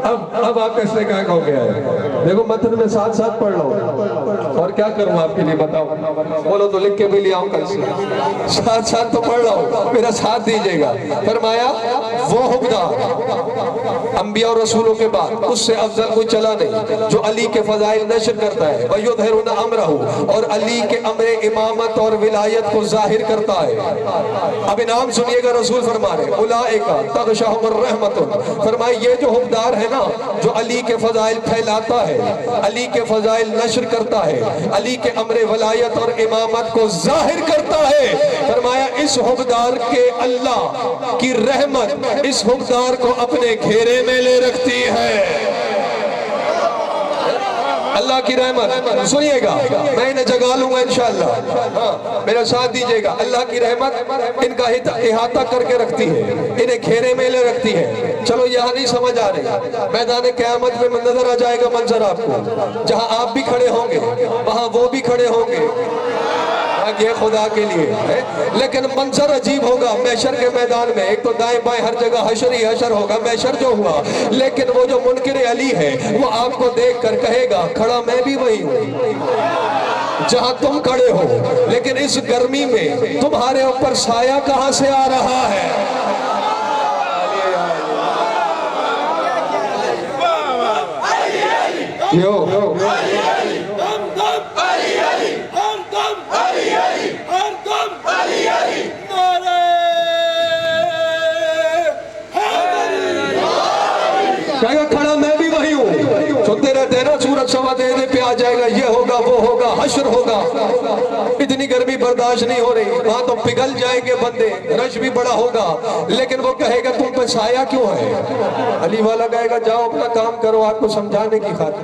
اب آپ کس نے کہا ہو گیا ہے؟ دیکھو متن میں ساتھ ساتھ پڑھ لو، اور کیا کروں آپ کے لیے بتاؤ؟ بولو تو لکھ کے بھی لے آؤں کل سے، ساتھ ساتھ تو پڑھ لو، میرا ساتھ دیجئے گا۔ فرمایا وہ حبدار انبیاء اور رسولوں کے بعد اس سے افضل کوئی چلا نہیں جو علی کے فضائل نشر کرتا ہے، وَيُظْهِرُونَ أَمْرَهُ، اور علی کے امر امامت اور ولایت کو ظاہر کرتا ہے۔ اب انعام سنیے گا، رسول فرما رہے اولئک تغشاہم الرحمت۔ فرمائے یہ جو حبدار ہے نا، جو علی کے فضائل پھیلاتا ہے، علی کے فضائل نشر کرتا ہے، علی کے امر ولایت اور امامت کو ظاہر کرتا ہے، فرمایا اس حبدار کے اللہ کی رحمت اس حبدار کو اپنے گھیرے میں لے رکھتی ہے۔ اللہ کی رحمت سنیے گا، میں انہیں جگا لوں گا انشاءاللہ، میرا ساتھ دیجئے گا۔ اللہ کی رحمت ان کا احاطہ کر کے رکھتی ہے، انہیں گھیرے میں لے رکھتی ہے۔ چلو یہاں نہیں سمجھ آ رہی، میدان قیامت میں نظر آ جائے گا منظر آپ کو، جہاں آپ بھی کھڑے ہوں گے وہاں وہ بھی کھڑے ہوں گے، یہ خدا کے لیے ہے۔ لیکن منظر عجیب ہوگا محشر کے میدان میں، ایک تو دائیں بائیں ہر جگہ حشر ہی حشر ہوگا، محشر جو ہوا، لیکن وہ جو منکر علی ہے وہ آپ کو دیکھ کر کہے گا کھڑا میں بھی وہی ہوں جہاں تم کھڑے ہو، لیکن اس گرمی میں تمہارے اوپر سایہ کہاں سے آ رہا ہے؟ کہے گا کھڑا میں بھی وہی ہوں، سنتے رہتے ہیں نا سورج سوا دینے پہ آ جائے گا، یہ ہوگا وہ ہوگا حشر ہوگا، اتنی گرمی برداشت نہیں ہو رہی، وہاں تو پگھل جائیں گے بندے، رش بھی بڑا ہوگا، لیکن وہ کہے گا تم پہ سایہ کیوں ہے؟ علی والا کہے گا جاؤ اپنا کام کرو، آپ کو سمجھانے کی خاطر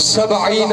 70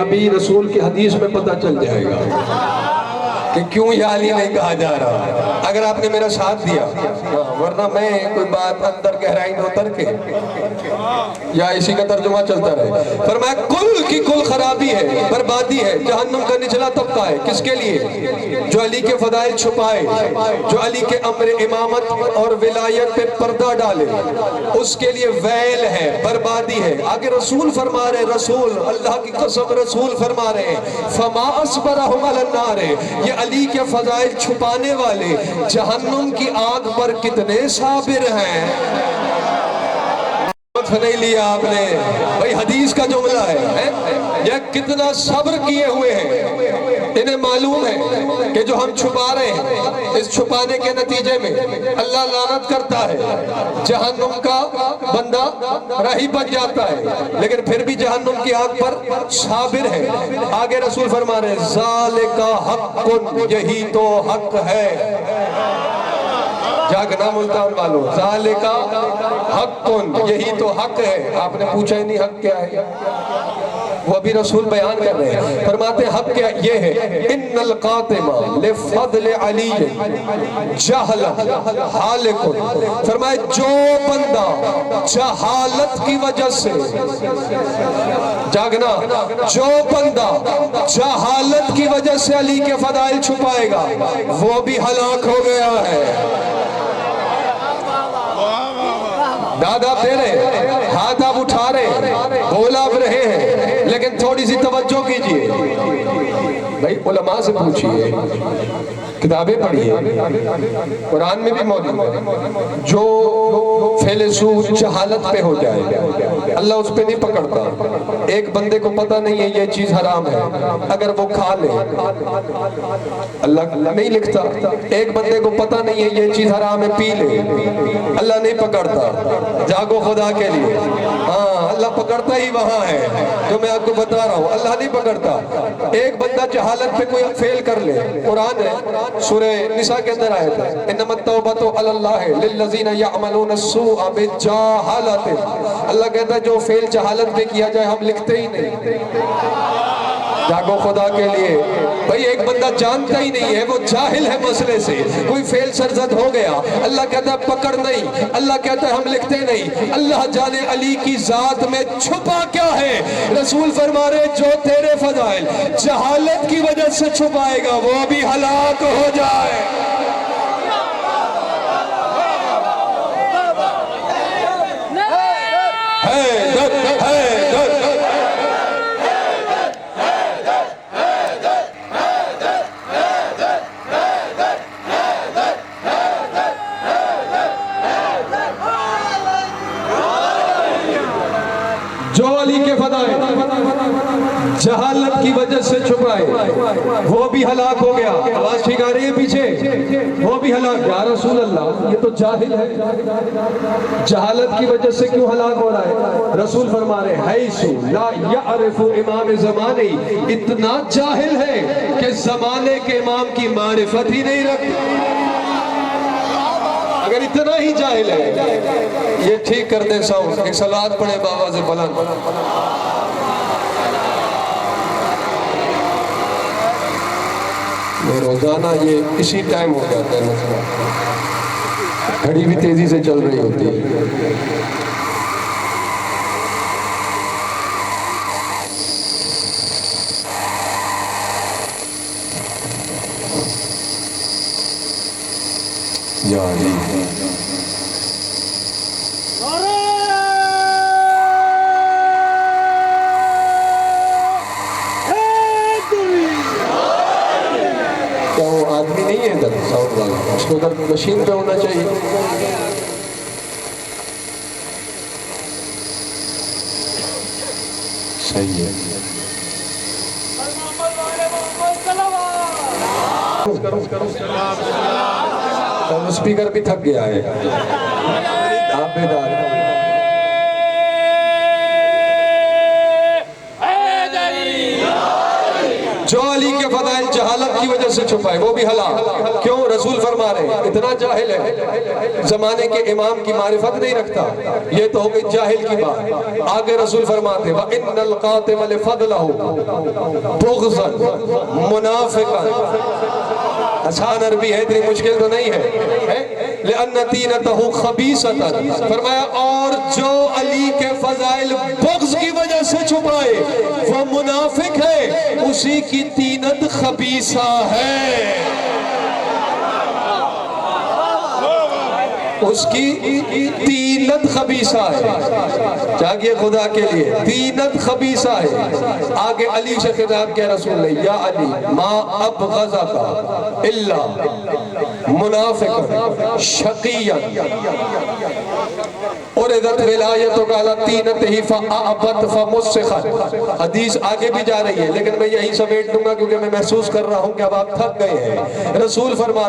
ابھی رسول کی حدیث میں پتہ چل جائے گا کہ کیوں یا علی نہیں کہا جا رہا، اگر آپ نے میرا ساتھ دیا، ورنہ میں کوئی بات اندر گہرائی میں اتر کے یا اسی کا ترجمہ چلتا رہے۔ فرمایا کل کی کل خرابی ہے، بربادی ہے، جہنم کا نچلا طبقہ ہے۔ کس کے لیے؟ جو علی کے فضائل چھپائے، جو علی کے امر امامت اور ولایت پہ پردہ ڈالے، اس کے لیے ویل ہے، بربادی ہے۔ آگے رسول فرما رہے، رسول اللہ کی قسم رسول فرما رہے ہیں فما اصبرہم علی النار، یہ علی کے فضائل چھپانے والے جہنم کی آگ پر کتنے صابر ہیں۔ نہیں لیا آپ نے بھائی، حدیث کا جملہ ہے، یہ کتنا صبر کیے ہوئے ہیں۔ انہیں معلوم ہے کہ جو ہم چھپا رہے ہیں، اس چھپانے کے نتیجے میں اللہ لعنت کرتا ہے، جہنم کا بندہ راہی بن جاتا ہے، لیکن پھر بھی جہنم کی آگ پر صابر ہے۔ آگے رسول فرما رہے ہیں ذالک حق، یہی تو حق ہے۔ جاگنا ملتان والوں، ذالک حق، یہی تو حق ہے۔ آپ نے پوچھا ہی نہیں حق کیا ہے، وہ ابھی رسول بیان کر رہے ہیں۔ فرماتے ہیں حق کیا یہ ہے، ان القاتم لفضل علی جہل حالک۔ فرمائے جو بندہ جہالت کی وجہ سے، جاگنا، جو بندہ جہالت کی وجہ سے علی کے فضائل چھپائے گا وہ بھی ہلاک ہو گیا ہے۔ داد آپ دے رہے، ہاتھ آپ اٹھا رہے، بول آپ رہے ہیں، لیکن تھوڑی سی توجہ کیجئے۔ بھائی علماء سے پوچھئے، کتابیں پڑھیے، قرآن میں بھی موجود ہے، جو فیلسوف جہالت پہ ہو جائے اللہ اس پہ نہیں پکڑتا۔ ایک بندے کو پتہ نہیں ہے یہ چیز حرام ہے، اگر وہ کھا لے اللہ نہیں لکھتا۔ ایک بندے کو پتہ نہیں ہے یہ چیز حرام ہے، پی لے اللہ نہیں پکڑتا۔ جاگو خدا کے لیے، ہاں اللہ پکڑتا ہی وہاں ہے جو میں آپ کو بتا رہا ہوں، اللہ نہیں پکڑتا۔ ایک بندہ جہالت پہ کوئی فیل کر لے، قرآن ہے سورہ نساء کے اندر آیت ہے انما التوبۃ علی اللہ للذین یعملون السوء بجہالۃ۔ اللہ کہتا ہے جو فیل جہالت پہ کیا جائے ہم لکھتے ہی نہیں۔ جاگو خدا کے لیے، بھئی ایک بندہ جانتا ہی نہیں ہے، وہ جاہل ہے مسئلے سے، کوئی فیل سرزد ہو گیا، اللہ کہتا ہے پکڑ نہیں، اللہ کہتا ہے ہم لکھتے نہیں۔ اللہ جانے علی کی ذات میں چھپا کیا ہے۔ رسول فرما رہے جو تیرے فضائل جہالت کی وجہ سے چھپائے گا وہ بھی ہلاک ہو جائے۔ جو علی کے فضائل جہالت کی وجہ سے چھپائے وہ بھی ہلاک ہو گیا۔ آواز ٹھیک آ رہی ہے پیچھے؟ وہ بھی ہلاک۔ یا رسول اللہ یہ تو جاہل ہے، جہالت کی وجہ سے کیوں ہلاک ہو رہا ہے؟ رسول فرما رہے حیث لا یعرف امام زمانے، اتنا جاہل ہے کہ زمانے کے امام کی معرفت ہی نہیں رکھتا۔ اگر اتنا ہی جاہل ہے، یہ ٹھیک کر دیں ساؤنڈ، ایک صلوات پڑھے بآواز بلند۔ روزانہ یہ اسی ٹائم ہو جاتا ہے مسئلہ، گھڑی بھی تیزی سے چل رہی ہوتی ہے۔ یا علی کیا وہ آدمی نہیں ہے ادھر ساؤنڈ والا؟ اس کو ادھر مشین پہ ہونا چاہیے۔ صحیح ہے۔ اسپیکر بھی تھک گیا ہے، آپ بیدار ہیں۔ جو علی کے فضائل جہالت کی وجہ سے چھپائے وہ بھی ہلاک. کیوں؟ رسول فرما رہے ہیں اتنا جاہل ہے زمانے کے امام کی معرفت نہیں رکھتا. یہ تو ہو گئی جاہل کی بات. آگے رسول فرماتے وَإِنَّ الْقَاتِمَ لِفَضْلَهُ بُغْضًا مُنَافِقًا. آسان عربی ہے، اتنی مشکل تو نہیں ہے. لِأَنَّ تِينَتَهُ خَبِيثَةً. فرمایا اور جو علی کے فضائل بغض کی وجہ سے چھپائے وہ منافق ہے، اسی کی تینت خبیثہ ہے. اس کی تینت خبیثہ ہے. چاہیے خدا کے لیے تینت خبیثہ ہے. آگے علی سے خطاب کیا رسول اللہ یا علی ما ابغضک الا منافقا شقیا اردت ولایتک علی تینتہ فاعبت فمسخا. حدیث آگے بھی جا رہی ہے لیکن میں یہیں سمیٹ دوں گا کیونکہ میں محسوس کر رہا ہوں کہ اب آپ تھک گئے ہیں. رسول فرما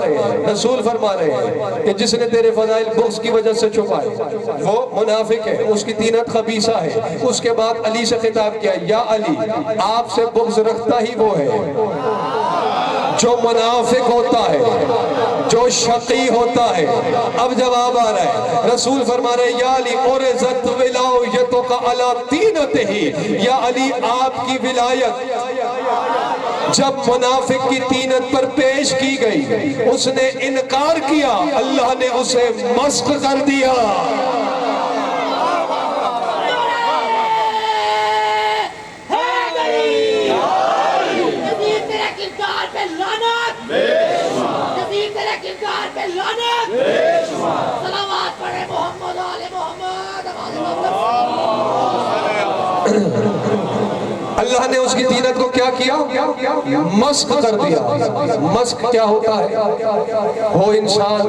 رہے ہیں کہ جس نے تیرے فضائل بغض کی وجہ سے چھپائے وہ منافق ہے، اس کی تینت خبیثہ ہے. اس کے بعد علی سے خطاب کیا یا علی آپ سے بغض رکھتا ہی وہ ہے جو منافق ہوتا ہے، جو شقی ہوتا ہے. اب جواب آ رہا ہے. رسول فرما رہے یا علی اورزت ولایتک علی تینتہ. یا علی آپ کی ولایت جب منافق کی تینت پر پیش کی گئی اس نے انکار کیا، اللہ نے اسے مسخ کر دیا. اللہ نے اس کی تینت کو کیا کیا؟ مسخ کر دیا. مسخ کیا ہوتا ہے؟ ہو انسان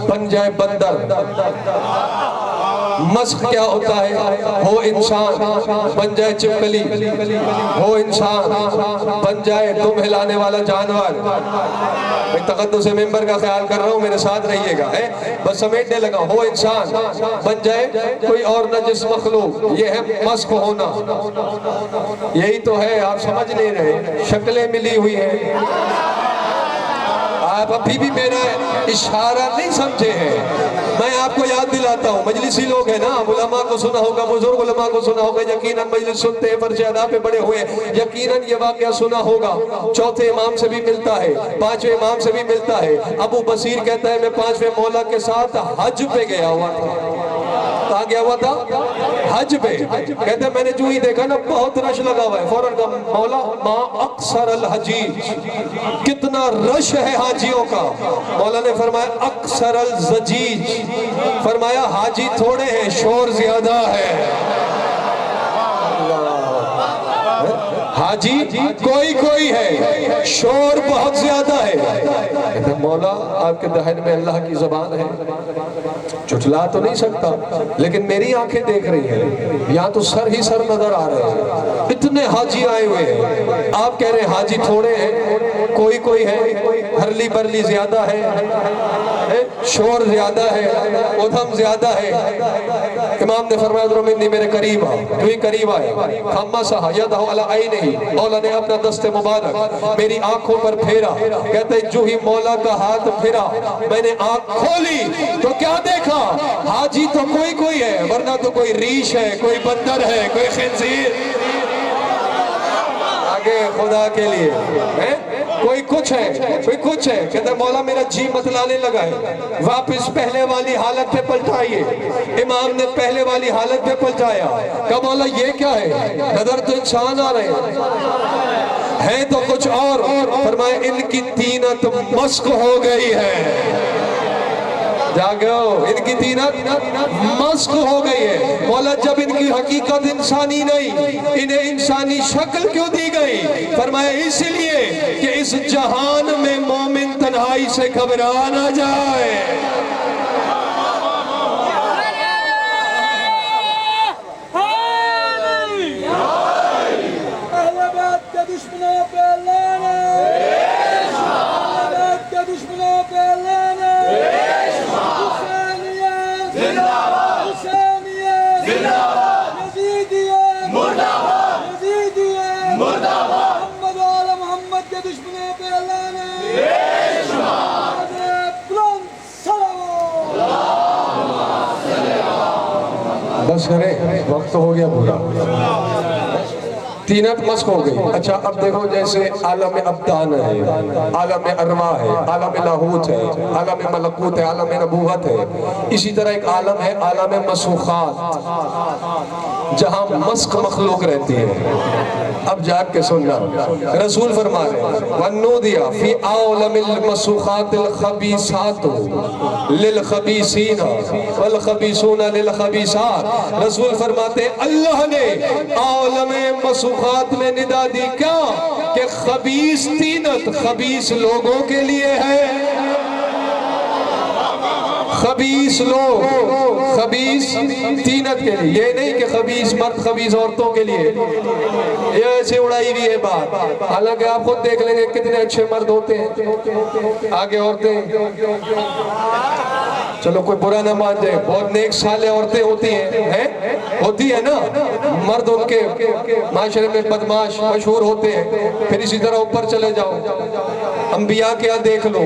بن جائے بندر. مسخ کیا ہوتا ہے؟ ہو انسان بن جائے چپکلی، ہو انسان بن جائے دم ہلانے والا جانور. میں تقدس ممبر کا خیال کر رہا ہوں، میرے ساتھ رہیے گا. بس سمیٹنے لگا. ہو انسان بن جائے کوئی اور نجس مخلوق. یہ ہے مسخ ہونا. یہی تو ہے، آپ سمجھ نہیں رہے. شکلیں ملی ہوئی ہیں. آپ ابھی بھی میرا اشارہ نہیں سمجھے ہیں. میں آپ کو یاد دلاتا ہوں، مجلسی لوگ ہیں نا، علماء کو سنا ہوگا، بزرگ علماء کو سنا ہوگا، یقیناً مجلس سنتے ہیں، فرش ادا پہ بڑے ہوئے، یقیناً یہ واقعہ سنا ہوگا. چوتھے امام سے بھی ملتا ہے، پانچویں امام سے بھی ملتا ہے. ابو بصیر کہتا ہے میں پانچویں مولا کے ساتھ حج پہ گیا ہوا تھا. کہاں گیا ہوا تھا؟ حج پہ. کہتے ہیں میں نے جو ہی دیکھا نا بہت رش لگا ہوا ہے، فوراً کہا مولا ما اکثر الحجیج، کتنا رش ہے حاجیوں کا. مولا نے فرمایا اکثر الزجیج، فرمایا حاجی تھوڑے ہیں شور زیادہ ہے. حاجی کوئی ہے، شور بہت زیادہ ہے. کہتے ہیں مولا آپ کے دہن میں اللہ کی زبان ہے، جھٹلا تو نہیں سکتا لیکن میری آنکھیں دیکھ رہی ہیں، یہاں تو سر ہی سر نظر آ رہے ہیں، اتنے حاجی آئے ہوئے ہیں. آپ کہہ رہے ہیں حاجی تھوڑے ہیں، کوئی ہے، ہرلی برلی زیادہ ہے، شور زیادہ ہے، ادھم زیادہ ہے. امام نے فرمایا ادھر منی میرے قریب آ. جو ہی قریب آئے خمسہ یدہ علی عینہ، مولا نے اپنا دست مبارک میری آنکھوں پر پھیرا. کہتے جو ہی مولا کا ہاتھ پھیرا میں نے آنکھ کھولی تو کیا دیکھا؟ حاجی تو کوئی ہے، ورنہ تو کوئی ریش ہے، کوئی بندر ہے، کوئی خنزیر. آگے خدا کے لیے کوئی کچھ ہے. کہتا ہے مولا میرا جی متلانے لگا ہے، واپس پہلے والی حالت پہ پلٹائیے. امام نے پہلے والی حالت پہ پلٹایا. کہا مولا یہ کیا ہے؟ نظر تو انسان آ رہے ہیں تو کچھ اور. فرمایا ان کی تینت مسخ ہو گئی ہے. جاگو، ان کی تینت مسخ ہو گئی ہے. مولا جب ان کی حقیقت انسانی نہیں، انہیں انسانی شکل کیوں دی گئی؟ فرمایا اس لیے کہ اس جہان میں مومن تنہائی سے گھبرا نہ جائے. بس کریں وقت تو ہو گیا پورا تینت مسک ہو گئی اچھا اب دیکھو جیسے عالم ابدان ہے عالم ارواح ہے عالم لاہوت ہے عالم ملکوت ہے عالم نبوت ہے اسی طرح ایک عالم ہے عالم مسوخات جہاں مسک مخلوق رہتی ہے اب جاگ کے سننا رسول فرما رہے ہیں وَالنُّودِيَ فِي عَوْلَمِ الْمَسُوخَاتِ الْخَبِيثَاتُ لِلْخَبِيثِينَ وَالْخَبِيثُونَ لِلْخَبِيثَاتِ رسول فرماتے ہیں اللہ نے عالم مسوخات میں ندا دی کیا کہ خبیث تینت خبیث لوگوں کے لیے ہے خبیث لوگ خبیث تینت کے لیے یہ نہیں کہ خبیث مرد خبیث عورتوں کے لیے یہ ایسے اڑائی بھی ہے بات حالانکہ آپ خود دیکھ لیں گے کتنے اچھے مرد ہوتے ہیں آگے عورتیں چلو کوئی برا نہ مان جائے بہت نیک صالح عورتیں ہوتی ہیں نا مرد ان کے معاشرے میں بدماش مشہور ہوتے ہیں پھر اسی طرح اوپر چلے جاؤ انبیاء کیا دیکھ لو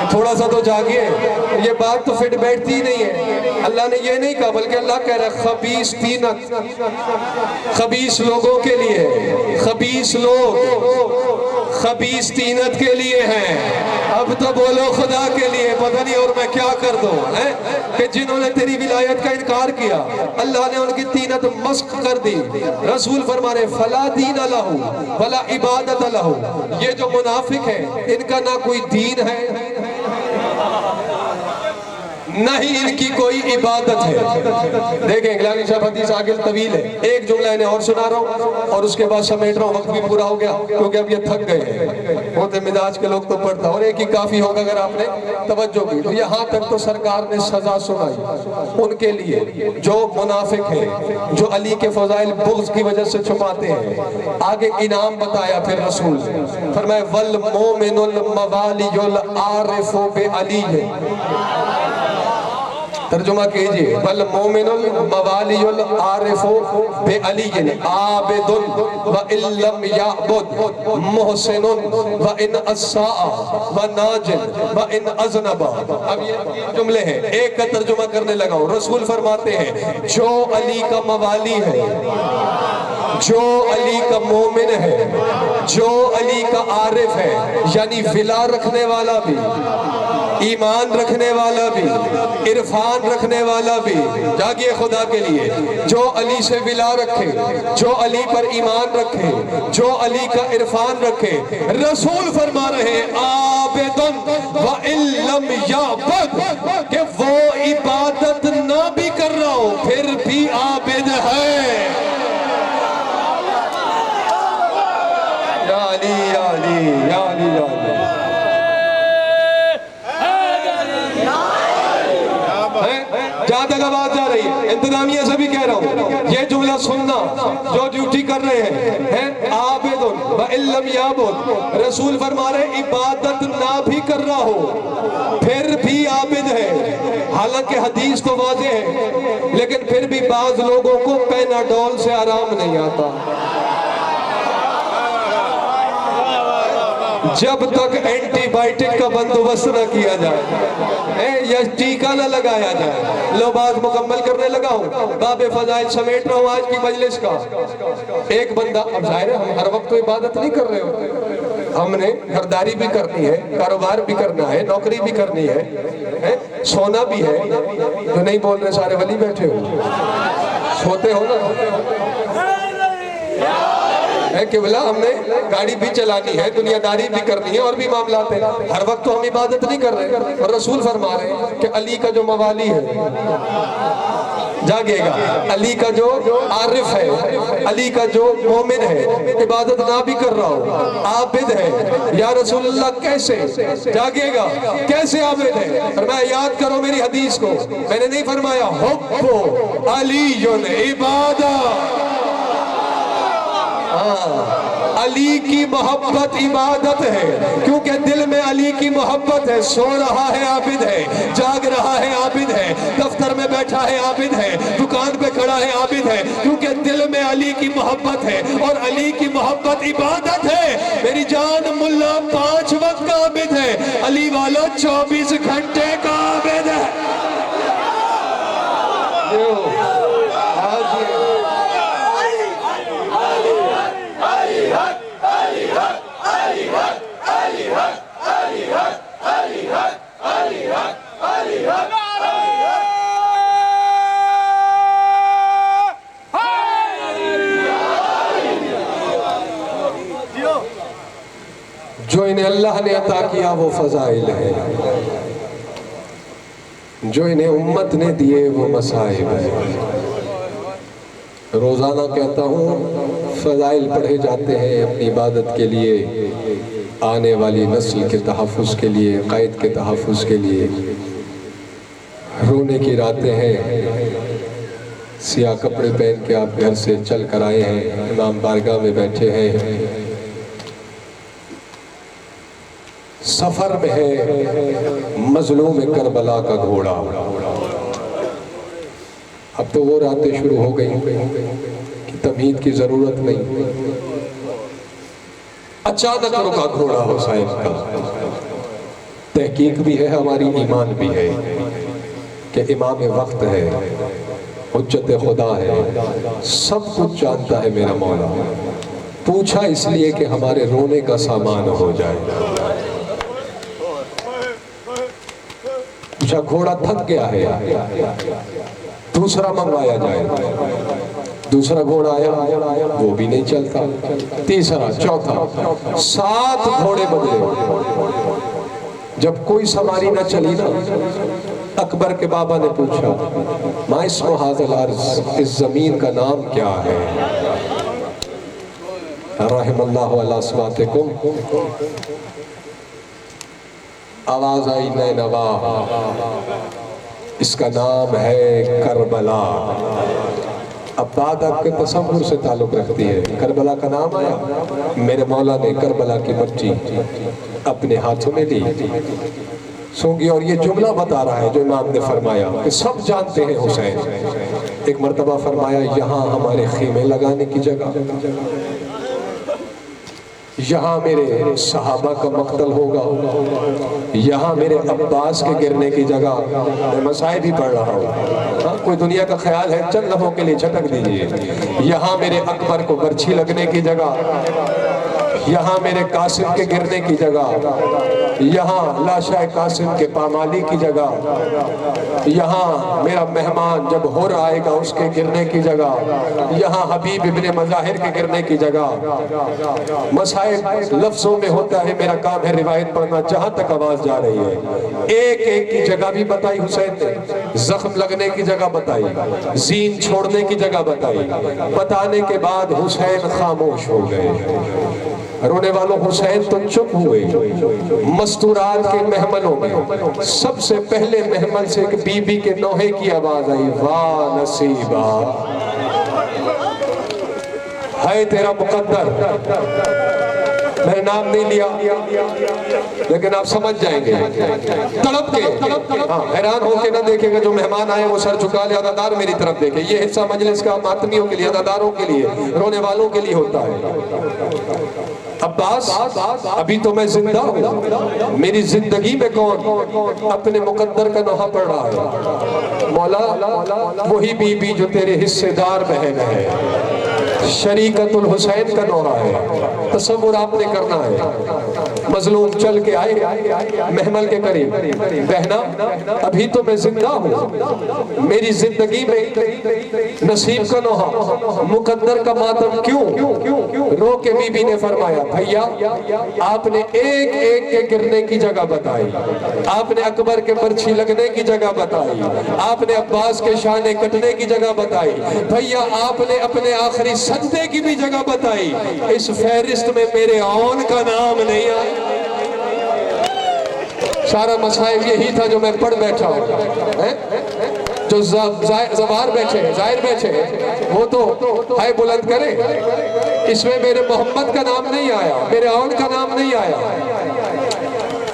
تھوڑا سا تو جاگیے یہ بات تو فٹ بیٹھتی ہی نہیں ہے اللہ نے یہ نہیں کہا بلکہ اللہ کہہ رہا ہے خبیث تینت خبیث لوگوں کے لیے خبیث لوگ خبیث تینت کے لیے ہیں اب تو بولو خدا کے لیے پتہ نہیں اور میں کیا کر دوں کہ جنہوں نے تیری ولایت کا انکار کیا اللہ نے ان کی تینت مسخ کر دی رسول فرما رہے فلا دین لہو ولا عبادت لہو یہ جو منافق ہیں ان کا نہ کوئی دین ہے نہ ہی ان کی کوئی عبادت ہے دیکھیں گلانی صاحب حدیث آگے طویل ہے ایک جملہ انہیں اور سنا رہا ہوں اور اس کے بعد سمیٹ رہا ہوں وقت بھی پورا ہو گیا کیونکہ اب یہ تھک گئے ہیں ہوتے مزاج کے لوگ تو پڑھتا اور ایک ہی کافی ہوگا اگر آپ نے توجہ کی تو یہاں تک تو سرکار نے سزا سنائی ان کے لیے جو منافق ہیں جو علی کے فضائل بغض کی وجہ سے چھپاتے ہیں آگے انعام بتایا پھر رسول فرمائے والمومن الموالی العارف بعلی ترجمہ کیجئے والمومن الموالی العارف بعلی عابد وَإِن لَّمْ يَعْبُدْ محسن وَإِنْ أَسَّاءَ وَنَاجٍ وَإِنْ أَذْنَبَ اب یہ جملے ہیں ایک کا ترجمہ کرنے لگا ہوں رسول فرماتے ہیں جو علی کا موالی ہے جو علی کا مومن ہے جو علی کا عارف ہے یعنی ولا رکھنے والا بھی ایمان رکھنے والا بھی عرفان رکھنے والا بھی جاگیے خدا کے لیے جو علی سے ولا رکھے جو علی پر ایمان رکھے جو علی کا عرفان رکھے رسول فرما رہے عابدن وَإِن لَّمْ يَعْبُدْ کہ وہ عبادت نہ بھی کر رہا ہو پھر بھی عابد ہے یا علی یا علی یا علی یا علی جہاں تک آواز جا رہی ہے انتظامیہ سے بھی کہہ رہا ہوں یہ جملہ سننا جو ڈیوٹی کر رہے ہیں عابد وَإِن لَّمْ يَعْبُدْ رسول فرما رہے عبادت نہ بھی کر رہا ہو پھر بھی عابد ہے حالانکہ حدیث تو واضح ہے لیکن پھر بھی بعض لوگوں کو پیناڈول سے آرام نہیں آتا جب تک اینٹی بائیٹک کا بندوبست نہ کیا جائے یا ٹیکہ نہ لگایا جائے لو بات مکمل کرنے لگا ہوں باب فضائل سمیٹ رہا ہوں آج کی مجلس کا ایک بندہ اب ظاہر ہے ہم ہر وقت تو عبادت نہیں کر رہے ہوتے ہم نے گھرداری بھی کرنی ہے کاروبار بھی کرنا ہے نوکری بھی کرنی ہے سونا بھی ہے جو نہیں بول رہے سارے ولی بیٹھے ہو سوتے ہو نا کہ بلا ہم نے گاڑی بھی چلانی ہے دنیا داری بھی کرنی ہے اور بھی معاملات ہیں ہر وقت تو ہم عبادت نہیں کر رہے اور رسول فرما رہے ہیں کہ علی کا جو موالی ہے جاگے گا علی کا جو عارف ہے علی کا جو مومن ہے عبادت نہ بھی کر رہا ہو عابد ہے یا رسول اللہ کیسے جاگے گا کیسے عابد ہے فرمایا یاد کرو میری حدیث کو میں نے نہیں فرمایا حب علی عبادت علی کی محبت عبادت ہے کیونکہ دل میں علی کی محبت ہے سو رہا ہے عابد ہے جاگ رہا ہے عابد ہے دفتر میں بیٹھا ہے عابد ہے دکان پہ کھڑا ہے عابد ہے کیونکہ دل میں علی کی محبت ہے اور علی کی محبت عبادت ہے میری جان ملا 5 وقت کا عابد ہے علی والا 24 گھنٹے کا عابد ہے اللہ نے عطا کیا وہ فضائل ہے، جو انہیں امت نے دیے وہ مصائب ہے۔ روزانہ کہتا ہوں فضائل پڑھے جاتے ہیں اپنی عبادت کے لیے، آنے والی نسل کے تحفظ کے لیے، قائد کے تحفظ کے لیے۔ رونے کی راتیں ہیں، سیاہ کپڑے پہن کے آپ گھر سے چل کر آئے ہیں، امام بارگاہ میں بیٹھے ہیں، سفر میں ہے مظلوم کربلا کا گھوڑا۔ اب تو وہ راتیں شروع ہو گئی کہ تمہید کی ضرورت نہیں، اچانک رکا گھوڑا حسین کا۔ تحقیق بھی ہے ہماری، ایمان بھی ہے کہ امام وقت ہے، حجت خدا ہے، سب کچھ جانتا ہے میرا مولا۔ پوچھا اس لیے کہ ہمارے رونے کا سامان ہو جائے۔ پوچھا گھوڑا تھک گیا ہے، دوسرا منگوایا جائے۔ دوسرا گھوڑا آیا، وہ بھی نہیں چلتا۔ تیسرا، چوتھا، 7 گھوڑے بدلے۔ جب کوئی سواری نہ چلی نا، اکبر کے بابا نے پوچھا ما اسم ھذا الارض، اس زمین کا نام کیا ہے؟ رحم اللہ علی اصواتکم، آواز آئی نینوا، اس کا نام ہے کربلا۔ اب بات آپ کے تصور سے تعلق رکھتی ہے۔ کربلا کا نام آیا، میرے مولا نے کربلا کی مٹی اپنے ہاتھوں میں لی، سونگی، اور یہ جملہ بتا رہا ہے جو امام نے فرمایا کہ سب جانتے ہیں حسین۔ ایک مرتبہ فرمایا یہاں ہمارے خیمے لگانے کی جگہ، یہاں میرے صحابہ کا مقتل ہوگا، یہاں میرے عباس کے گرنے کی جگہ۔ میں مسائل بھی پڑھ رہا ہوں، کوئی دنیا کا خیال ہے چند لمحوں کے لیے جھٹک دیجئے۔ یہاں میرے اکبر کو برچھی لگنے کی جگہ، یہاں میرے قاسم کے گرنے کی جگہ، یہاں لاشا قاسم کے پامالی کی جگہ، یہاں میرا مہمان جب ہور آئے گا اس کے گرنے کی جگہ، یہاں حبیب ابن مظاہر کے گرنے کی جگہ۔ مسائل لفظوں میں ہوتا ہے، میرا کام ہے روایت پڑھنا جہاں تک آواز جا رہی ہے۔ ایک ایک کی جگہ بھی بتائی حسین نے، زخم لگنے کی جگہ بتائی، زین چھوڑنے کی جگہ بتائی۔ بتانے کے بعد حسین خاموش ہو گئے۔ رونے والوں حسین تو چپ ہوئے۔ مستورات کے محملوں میں سب سے پہلے محمل سے ایک بی بی کے نوحے کی آواز آئی، واہ نصیبہ، ہے تیرا مقدر۔ میں نے نام نہیں لیا لیکن آپ سمجھ جائیں گے۔ تڑپ کے، حیران ہو کے نہ دیکھے گا، جو مہمان آئے وہ سر چکا لے، عزادار میری طرف دیکھے۔ یہ حصہ مجلس کا ماتمیوں کے لیے، عزاداروں کے لیے، رونے والوں کے لیے ہوتا ہے۔ عباس، ابھی تو میں زندہ ہوں، میری زندگی میں کون اپنے مقدر کا نوحہ پڑھ رہا ہے؟ مولا وہی بی بی جو تیرے حصے دار بہن ہے، شریکت الحسین کا نوحہ ہے۔ تصور آپ نے کرنا ہے، مظلوم چل کے آئے محمل کے قریب، بہنا ابھی تو میں زندہ ہوں، میری زندگی میں نصیب کا نوحہ، مقدر کا ماتم کیوں؟ رو کے بی بی نے فرمایا بھیا آپ نے ایک ایک کے گرنے کی جگہ بتائی، آپ نے اکبر کے برچھی لگنے کی جگہ بتائی، آپ نے عباس کے شانے کٹنے کی جگہ بتائی، بھیا آپ نے اپنے آخری سجدے کی بھی جگہ بتائی، اس فہرست میں میرے آن کا نام نہیں آیا۔ سارا مسائل یہی تھا جو میں پڑھ بیٹھا ہوں۔ جو زوار بیٹھے ہیں، ظاہر بیٹھے ہیں، وہ تو ہائے بلند کرے، اس میں میرے محمد کا نام نہیں آیا، میرے آن کا نام نہیں آیا۔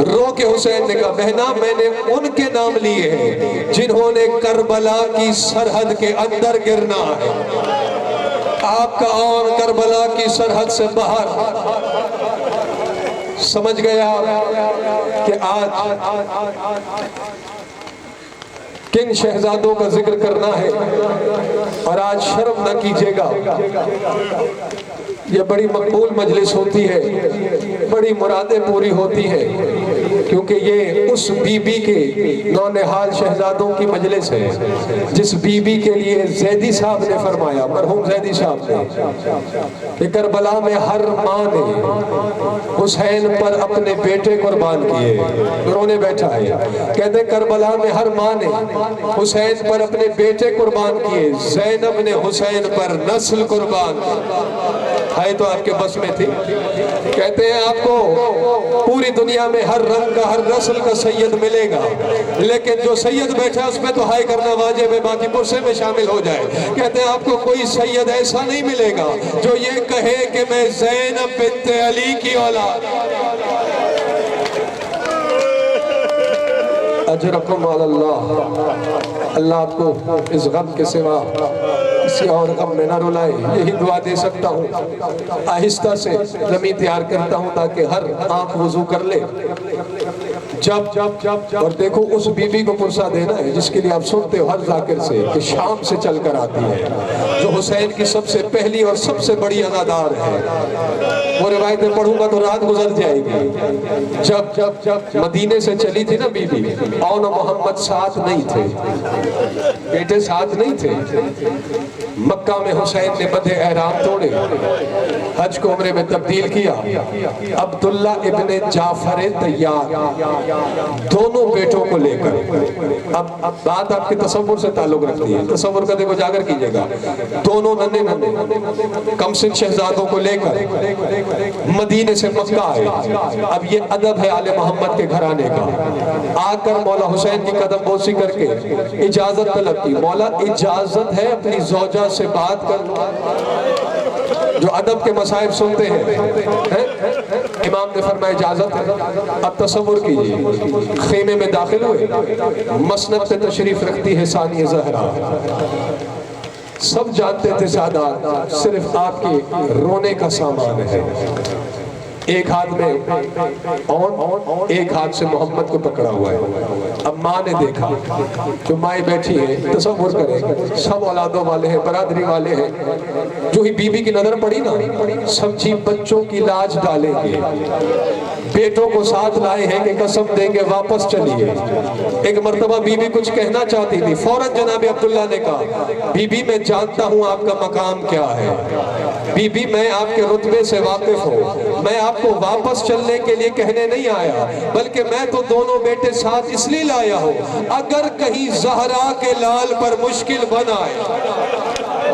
رو کے حسین نے کہا بہنا میں نے ان کے نام لیے ہیں جنہوں نے کربلا کی سرحد کے اندر گرنا ہے۔ آپ کا آن کربلا کی سرحد سے باہر۔ سمجھ گیا کہ آج کن شہزادوں کا ذکر کرنا ہے، اور آج شرم نہ کیجیے گا، یہ بڑی مقبول مجلس ہوتی ہے، بڑی مرادیں پوری ہوتی ہیں، کیونکہ یہ اس بی بی کے نونہال شہزادوں کی مجلس ہے جس بی بی کے لیے زیدی صاحب نے فرمایا، مرحوم زیدی صاحب نے، کہ کربلا میں ہر ماں نے حسین پر اپنے بیٹے قربان کیے۔ رونے بیٹھا ہے، کہتے ہیں کربلا میں ہر ماں نے حسین پر اپنے بیٹے قربان کیے، زینب نے حسین پر نسل قربان ہے تو آپ کے بس میں تھی۔ کہتے ہیں آپ کو پوری دنیا میں ہر رنگ کا ہر نسل کا سید ملے گا، لیکن جو سید بیٹھا ہے اس میں تو ہائی کرنا واجب ہے، باقی پرسے میں شامل ہو جائے۔ کہتے ہیں آپ کو کوئی سید ایسا نہیں ملے گا جو یہ کہے کہ میں زینب بنت علی کی اولاد۔ اجرکم علی اللہ، اللہ آپ کو اس غم کے سوا کسی اور غم میں نہ رلائے، یہی دعا دے سکتا ہوں۔ آہستہ سے زمین تیار کرتا ہوں تاکہ ہر آنکھ وضو کر لے۔ جب اور دیکھو اس بی بی کو پرسہ دینا ہے جس کے لیے آپ سنتے ہو ہر ذاکر سے کہ شام سے چل کر آتی ہے، جو حسین کی سب سے پہلی اور سب سے بڑی ادادار ہے۔ وہ روایتیں پڑھوں گا تو رات گزر جائے گی۔ جب مدینے سے چلی تھی نا بی بی، اون و محمد ساتھ نہیں تھے، بیٹے ساتھ نہیں تھے۔ مکہ میں حسین نے بدھے احرام توڑے، حج کو عمرے میں تبدیل کیا۔ عبداللہ ابن جعفر طیار دونوں بیٹوں کو لے کر، اب بات آپ کے تصور سے تعلق رکھتی ہے، تصور کا دیکھو جاگر کیجئے گا، دونوں ننھے کم سن شہزادوں کو لے کر مدینے سے مکہ آئے۔ اب یہ ادب ہے آل محمد کے گھرانے کا۔ آ کر مولا حسین کی قدم بوسی کر کے اجازت طلب کی، مولا اجازت ہے اپنی زوجہ سے بات کر لوں؟ جو ادب کے مصائب سنتے ہیں، امام نے فرمایا اجازت ہے۔ اب تصور کیجئے، خیمے میں داخل ہوئے، مسند پہ تشریف رکھتی ہے ثانیہ زہرا۔ سب جانتے تھے سادات صرف آپ کے رونے کا سامان ہے۔ ایک ہاتھ میں اون، ایک ہاتھ سے محمد کو پکڑا ہوا ہے۔ اب ماں نے دیکھا، جو مائیں بیٹھی ہیں، تصور کریں سب اولادوں والے ہیں، برادری والے ہیں، جو ہی بی بی کی نظر پڑی نا، سمجھی بچوں کی لاج ڈالیں گے، بیٹوں کو ساتھ لائے ہیں کہ قسم دیں گے واپس چلیے۔ ایک مرتبہ بی بی کچھ کہنا چاہتی تھی، فوراً جناب عبداللہ نے کہا، بی بی میں جانتا ہوں آپ کا مقام کیا ہے، بی بی میں آپ کے رتبے سے واقف ہوں، میں آپ کو واپس چلنے کے لیے کہنے نہیں آیا، بلکہ میں تو دونوں بیٹے ساتھ اس لیے لایا ہوں اگر کہیں زہرا کے لال پر مشکل بن آئے۔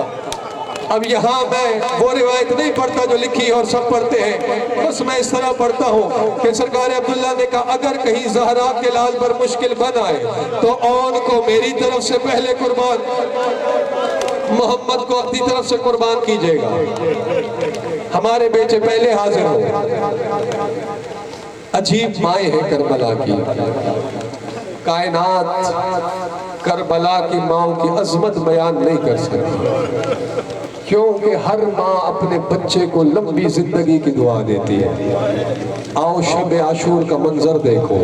اب یہاں میں وہ روایت نہیں پڑھتا جو لکھی اور سب پڑھتے ہیں، بس میں اس طرح پڑھتا ہوں کہ سرکار عبداللہ نے کہا اگر کہیں زہرا کے لال پر مشکل بن آئے تو اون کو میری طرف سے پہلے قربان، محمد کو اپنی طرف سے قربان کیجئے گا، ہمارے بیٹے پہلے حاضر ہو۔ عجیب مائیں ہیں کربلا کی، کائنات کربلا کی ماؤں کی عظمت بیان نہیں کر سکتی، کیونکہ ہر ماں اپنے بچے کو لمبی زندگی کی دعا دیتی ہے۔ آؤ شب عاشور کا منظر دیکھو،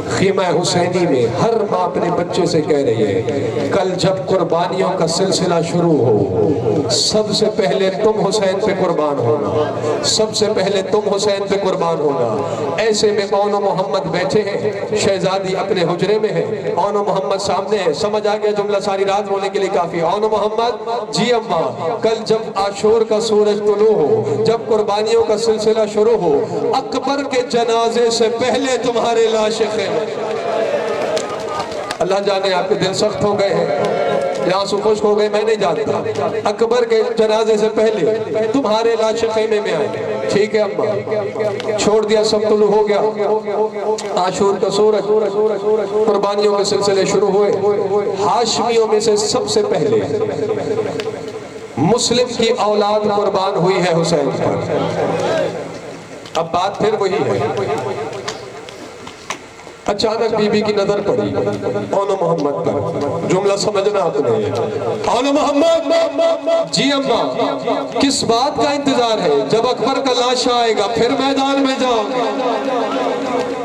خیمہ حسینی میں ہر ماں اپنے بچے سے کہہ رہی ہے کل جب قربانیوں کا سلسلہ شروع ہو، سب سے پہلے تم حسین پہ قربان ہونا، سب سے پہلے تم حسین پہ قربان ہونا۔ ایسے میں اون و محمد بیٹھے ہیں، شہزادی اپنے حجرے میں ہے، اون و محمد سامنے ہے، سمجھ آ گیا جملہ ساری رات بولنے کے لیے کافی۔ اون و محمد، جی اماں، کل جب عاشور کا سورج طلوع ہو، جب قربانیوں کا سلسلہ شروع ہو، اکبر کے جنازے سے پہلے تمہارے لاشیں خیمے۔ اللہ جانے آپ کے دل سخت ہو گئے ہیں یا آنسو خشک ہو گئے، میں نہیں جانتا۔ اکبر کے جنازے سے پہلے تمہارے لاشیں خیمے میں آئے۔ ٹھیک ہے اماں، چھوڑ دیا، سب طلوع ہو گیا، عاشور کا سورج، قربانیوں کے سلسلے شروع ہوئے۔ ہاشمیوں میں سے سب سے پہلے مسلم کی اولاد قربان ہوئی ہے حسین پر۔ اب بات پھر وہی ہے، اچانک بی بی کی نظر پڑی اون و محمد پر، جملہ سمجھنا آپ نے، اون و محمد، جی اماں، کس بات کا انتظار ہے؟ جب اکبر کا لاشا آئے گا پھر میدان میں جاؤ گے۔